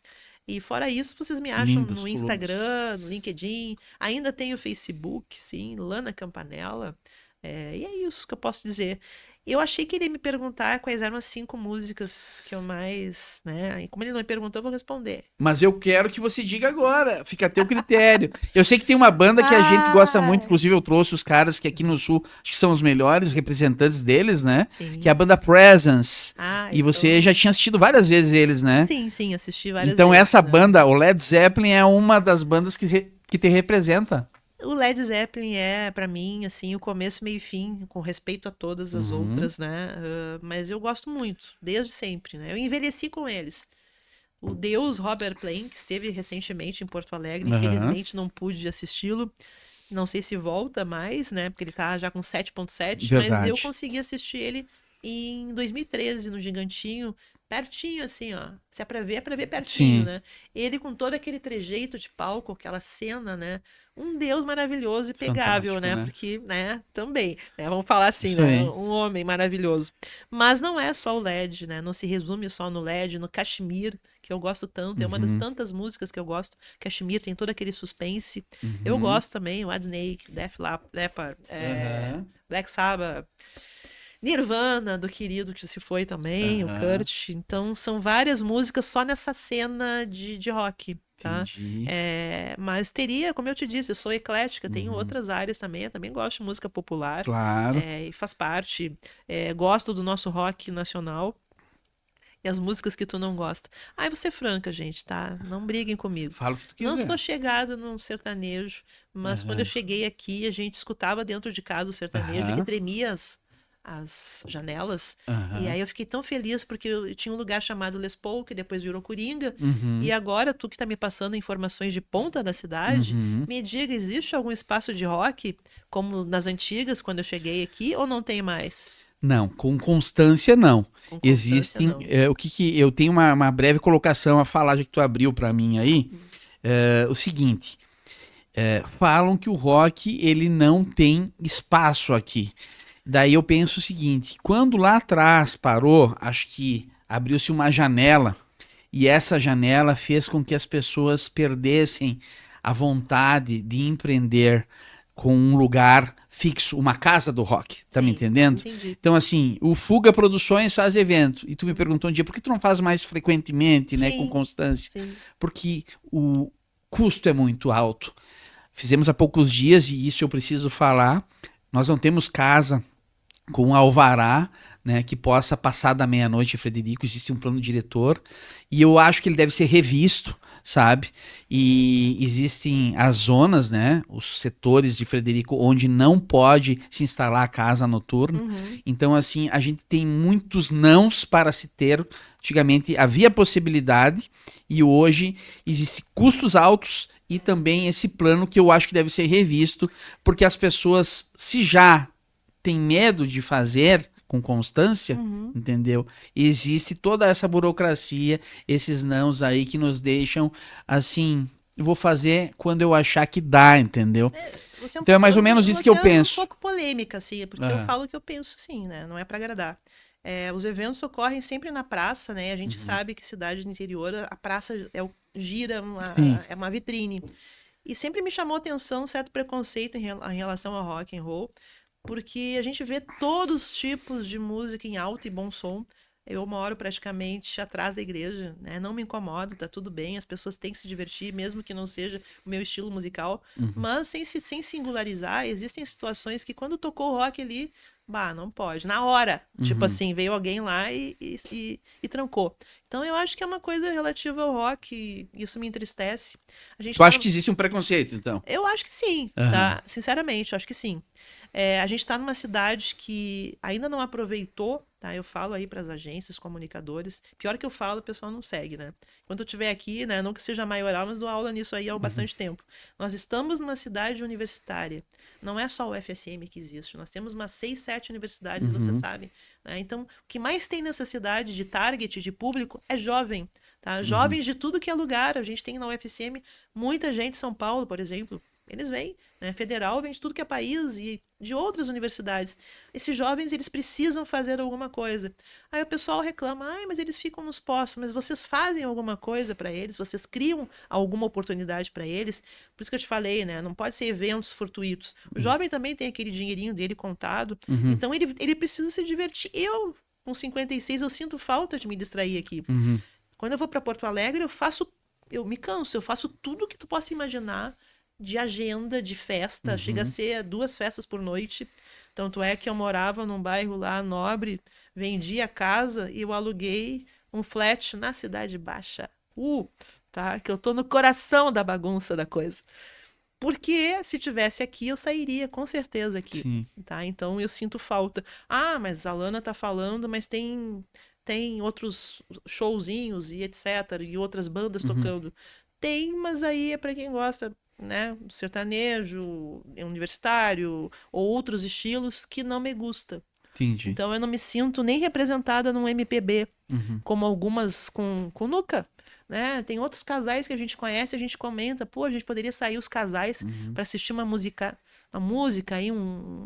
E fora isso, vocês me acham Lindas no colunas. Instagram, no LinkedIn. Ainda tenho Facebook, sim, Lana Campanella. E é isso que eu posso dizer. Eu achei que ele ia me perguntar quais eram as 5 músicas que eu mais, né? E como ele não me perguntou, eu vou responder. Mas eu quero que você diga agora, fica a teu critério. Eu sei que tem uma banda que a gente gosta muito, inclusive eu trouxe os caras que aqui no Sul acho que são os melhores representantes deles, né? Sim. Que é a banda Presence. E então... você já tinha assistido várias vezes eles, né? Sim, assisti várias então vezes. Essa né? banda, o Led Zeppelin, é uma das bandas que te representa. O Led Zeppelin é, pra mim, assim, o começo, meio e fim, com respeito a todas as outras, né? Mas eu gosto muito, desde sempre, né? Eu envelheci com eles. O Deus Robert Plant, que esteve recentemente em Porto Alegre, infelizmente não pude assisti-lo. Não sei se volta mais, né? Porque ele tá já com 7.7, mas eu consegui assistir ele em 2013, no Gigantinho, pertinho, assim, ó. Se é pra ver pertinho, né? Ele com todo aquele trejeito de palco, aquela cena, né? Um Deus maravilhoso e pegável, né? Porque, né? Também, né? Vamos falar assim, né? Um homem maravilhoso. Mas não é só o LED, né? Não se resume só no LED, no Kashmir, que eu gosto tanto. É uma das tantas músicas que eu gosto. Kashmir tem todo aquele suspense. Eu gosto também. Whitesnake, Def Leppard, Black Sabbath. Nirvana, do querido que se foi também, o Kurt. Então, são várias músicas só nessa cena de rock, tá? Mas teria, como eu te disse, eu sou eclética, tenho outras áreas também. Eu também gosto de música popular. Claro. E faz parte. Gosto do nosso rock nacional. E as músicas que tu não gosta. Eu vou ser franca, gente, tá? Não briguem comigo. Fala o que tu quiser. Não sou chegada num sertanejo, mas quando eu cheguei aqui, a gente escutava dentro de casa o sertanejo, ele tremia as janelas. Aham. E aí eu fiquei tão feliz porque eu tinha um lugar chamado Les Paul, que depois virou Coringa. Uhum. E agora, tu que tá me passando informações de ponta da cidade, Uhum. me diga, existe algum espaço de rock, como nas antigas, quando eu cheguei aqui, ou não tem mais? Não, com constância não. Com constância, Existem. não. O que eu tenho uma breve colocação a falar, já que tu abriu para mim aí. O seguinte. Falam que o rock ele não tem espaço aqui. Daí eu penso o seguinte: quando lá atrás parou, acho que abriu-se uma janela e essa janela fez com que as pessoas perdessem a vontade de empreender com um lugar fixo, uma casa do rock, tá me Sim, entendendo? entendi. Então assim, o Fuga Produções faz evento e tu me perguntou um dia por que tu não faz mais frequentemente, né, com Sim, constância? sim. Porque o custo é muito alto. Fizemos há poucos dias, e isso eu preciso falar, nós não temos casa com alvará, né, que possa passar da meia-noite, Frederico, existe um plano diretor, e eu acho que ele deve ser revisto, sabe? E existem as zonas, né, os setores de Frederico onde não pode se instalar a casa noturna. Uhum. Então, assim, a gente tem muitos nãos para se ter. Antigamente havia possibilidade e hoje existem custos altos e também esse plano que eu acho que deve ser revisto, porque as pessoas, se já têm medo de fazer com constância, Uhum. entendeu? Existe toda essa burocracia, esses nãos aí que nos deixam assim, eu vou fazer quando eu achar que dá, entendeu? Você Então é mais ou menos isso que eu você é penso. um pouco polêmica, assim, porque eu Aham. falo o que eu penso, sim, né? Não é pra agradar. Os eventos ocorrem sempre na praça, né? A gente sabe que cidade do interior, a praça gira, Sim. é uma vitrine. E sempre me chamou atenção um certo preconceito em relação ao rock and roll, porque a gente vê todos os tipos de música em alto e bom som. Eu moro praticamente atrás da igreja, né? Não me incomoda, tá tudo bem, as pessoas têm que se divertir, mesmo que não seja o meu estilo musical. Mas sem singularizar, existem situações que quando tocou o rock ali, bah, não pode. Na hora, tipo assim, veio alguém lá e trancou. Então eu acho que é uma coisa relativa ao rock, e isso me entristece. A gente Tu tá acha que existe um preconceito, então? Eu acho que sim, Aham. tá? Sinceramente, eu acho que sim. A gente está numa cidade que ainda não aproveitou, tá? Eu falo aí para as agências, comunicadores. Pior que eu falo, o pessoal não segue, né? Quando eu estiver aqui, né? Não que seja maioral, mas dou aula nisso aí há bastante tempo. Nós estamos numa cidade universitária. Não é só o FSM que existe. Nós temos umas 6, 7 universidades, você sabe, né? Então, o que mais tem nessa cidade de target, de público, é jovem, tá? Jovens de tudo que é lugar. A gente tem na UFSM muita gente de São Paulo, por exemplo. Eles vêm, né? Federal vem de tudo que é país e de outras universidades. Esses jovens, eles precisam fazer alguma coisa. Aí o pessoal reclama, ai, mas eles ficam nos postos, mas vocês fazem alguma coisa para eles, vocês criam alguma oportunidade para eles. Por isso que eu te falei, né? Não pode ser eventos fortuitos. O jovem também tem aquele dinheirinho dele contado, então ele precisa se divertir. Eu, com 56, eu sinto falta de me distrair aqui. Quando eu vou para Porto Alegre, eu me canso, eu faço tudo que tu possa imaginar de agenda, de festa. Chega a ser 2 festas por noite. Tanto é que eu morava num bairro lá nobre, vendi a casa e eu aluguei um flat na Cidade Baixa. Tá? Que eu tô no coração da bagunça da coisa. Porque se tivesse aqui, eu sairia, com certeza aqui. Sim. Tá? Então eu sinto falta. Ah, mas a Lana tá falando, mas tem outros showzinhos e etc. E outras bandas tocando. Tem, mas aí é para quem gosta, né? Do sertanejo, universitário, ou outros estilos que não me gusta. Entendi. Então eu não me sinto nem representada num MPB, como algumas com Nuca. Né? Tem outros casais que a gente conhece, a gente comenta, pô, a gente poderia sair os casais para assistir uma música aí,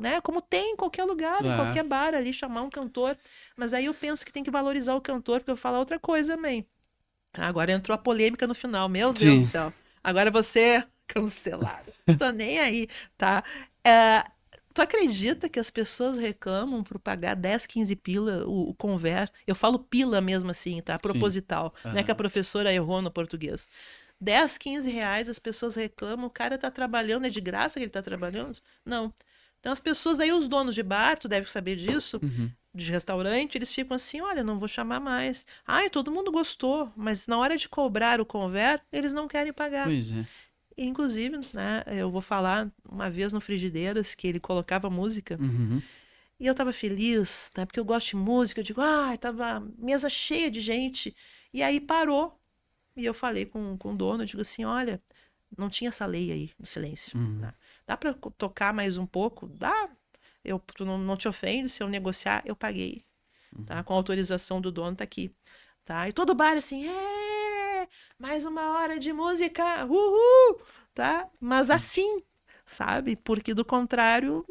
né? Como tem em qualquer lugar, em qualquer bar ali, chamar um cantor. Mas aí eu penso que tem que valorizar o cantor, porque eu vou falar outra coisa também. Agora entrou a polêmica no final, meu Deus do Sim. céu. Agora você é cancelado. Tô nem aí, tá? Tu acredita que as pessoas reclamam por pagar 10, 15 pila o conver? Eu falo pila mesmo assim, tá? Proposital. Não é que a professora errou no português. 10, 15 reais as pessoas reclamam, o cara tá trabalhando, é de graça que ele tá trabalhando? Não. Então as pessoas aí, os donos de bar, tu deve saber disso, de restaurante, eles ficam assim, olha, não vou chamar mais. Ai, todo mundo gostou, mas na hora de cobrar o conver, eles não querem pagar. Pois é. Inclusive, né, eu vou falar uma vez no Frigideiras que ele colocava música E eu tava feliz, né? Porque eu gosto de música. Eu digo, tava mesa cheia de gente. E aí parou. E eu falei com o dono, eu digo assim, olha, não tinha essa lei aí, no silêncio. Né? Dá pra tocar mais um pouco? Dá. Tu não te ofende se eu negociar? Eu paguei. Tá? Com a autorização do dono, tá aqui. Tá? E todo bar assim, mais uma hora de música, uhul! Tá? Mas assim, sabe? Porque do contrário...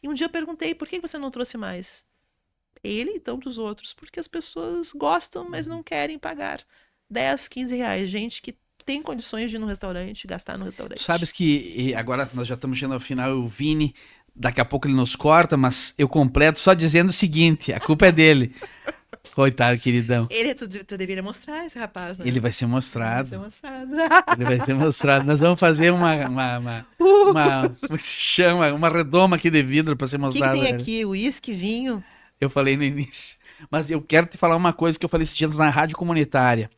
E um dia eu perguntei, por que você não trouxe mais? Ele e tantos outros. Porque as pessoas gostam, mas não querem pagar 10, 15 reais. Gente que tem condições de ir no restaurante, gastar no restaurante. Tu sabes que agora nós já estamos chegando ao final, o Vini, daqui a pouco ele nos corta, mas eu completo só dizendo o seguinte, a culpa é dele. Coitado, queridão. Tu deveria mostrar esse rapaz, né? Ele vai ser mostrado. Vai ser mostrado. Ele vai ser mostrado. Nós vamos fazer como se chama? Uma redoma aqui de vidro para ser O que mostrado. tem aqui? Uísque, vinho? Eu falei no início. Mas eu quero te falar uma coisa que eu falei esses dias na rádio comunitária.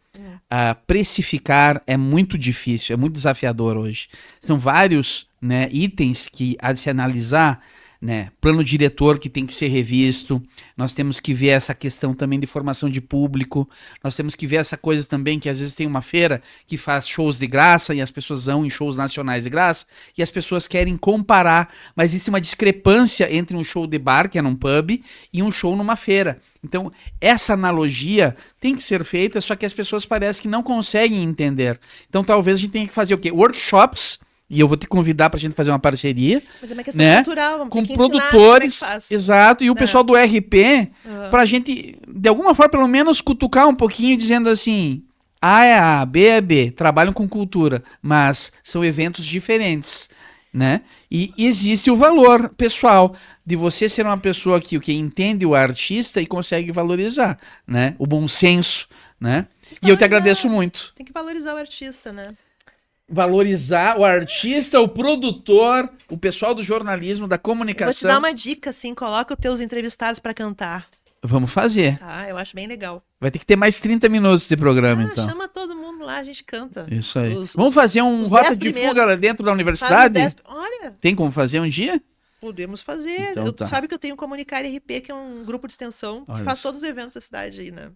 Precificar é muito difícil, é muito desafiador hoje. São vários, né, itens que há de se analisar, né? Plano diretor que tem que ser revisto. Nós temos que ver essa questão também de formação de público. Nós temos que ver essa coisa também que às vezes tem uma feira que faz shows de graça e as pessoas vão em shows nacionais de graça e as pessoas querem comparar, mas existe uma discrepância entre um show de bar, que é num pub, e um show numa feira. Então, essa analogia tem que ser feita, só que as pessoas parecem que não conseguem entender. Então, talvez a gente tenha que fazer o quê? Workshops. E eu vou te convidar pra gente fazer uma parceria. Mas é uma questão né? cultural, vamos Com ter que ensinar produtores, como é que faz. exato, e o pessoal do RP, pra gente, de alguma forma, pelo menos, cutucar um pouquinho, dizendo assim, A é A, B é B, trabalham com cultura, mas são eventos diferentes, né? E existe o valor pessoal de você ser uma pessoa que entende o artista e consegue valorizar, né? O bom senso, né? E eu te agradeço muito. Tem que valorizar o artista, né? Valorizar o artista, o produtor, o pessoal do jornalismo, da Vou te comunicação. dar uma dica, assim, coloca os teus entrevistados pra cantar. Vamos fazer. Tá, eu acho bem legal. Vai ter que ter mais 30 minutos de programa, então. Chama todo mundo lá, a gente canta. Isso aí. Vamos fazer um Rota de Fuga lá dentro da universidade? Olha, tem como fazer um dia? Podemos fazer. Então, tá. Sabe que eu tenho o Comunicar RP, que é um grupo de extensão que faz todos os eventos da cidade aí, né?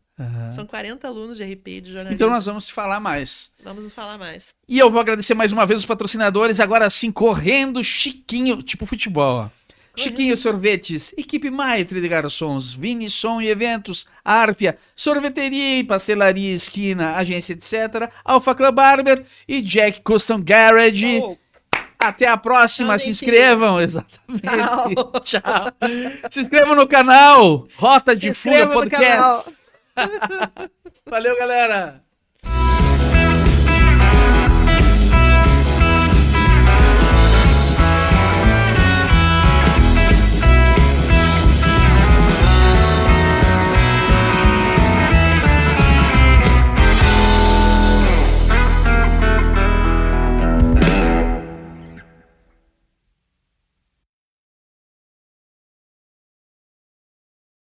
São 40 alunos de RP de jornalismo. Então nós vamos falar mais. Vamos nos falar mais. E eu vou agradecer mais uma vez os patrocinadores, agora sim, correndo, Chiquinho, tipo futebol, ó. Chiquinho Sorvetes, Equipe Maitre de Garçons, Vini Som e Eventos, Árpia, Sorveteria e Pastelaria Esquina, Agência etc., Alpha Club Barber e Jack Custom Garage. Até a próxima, se inscrevam. Exatamente. Tchau. Se inscrevam no canal Rota de Fuga Podcast. Valeu, galera.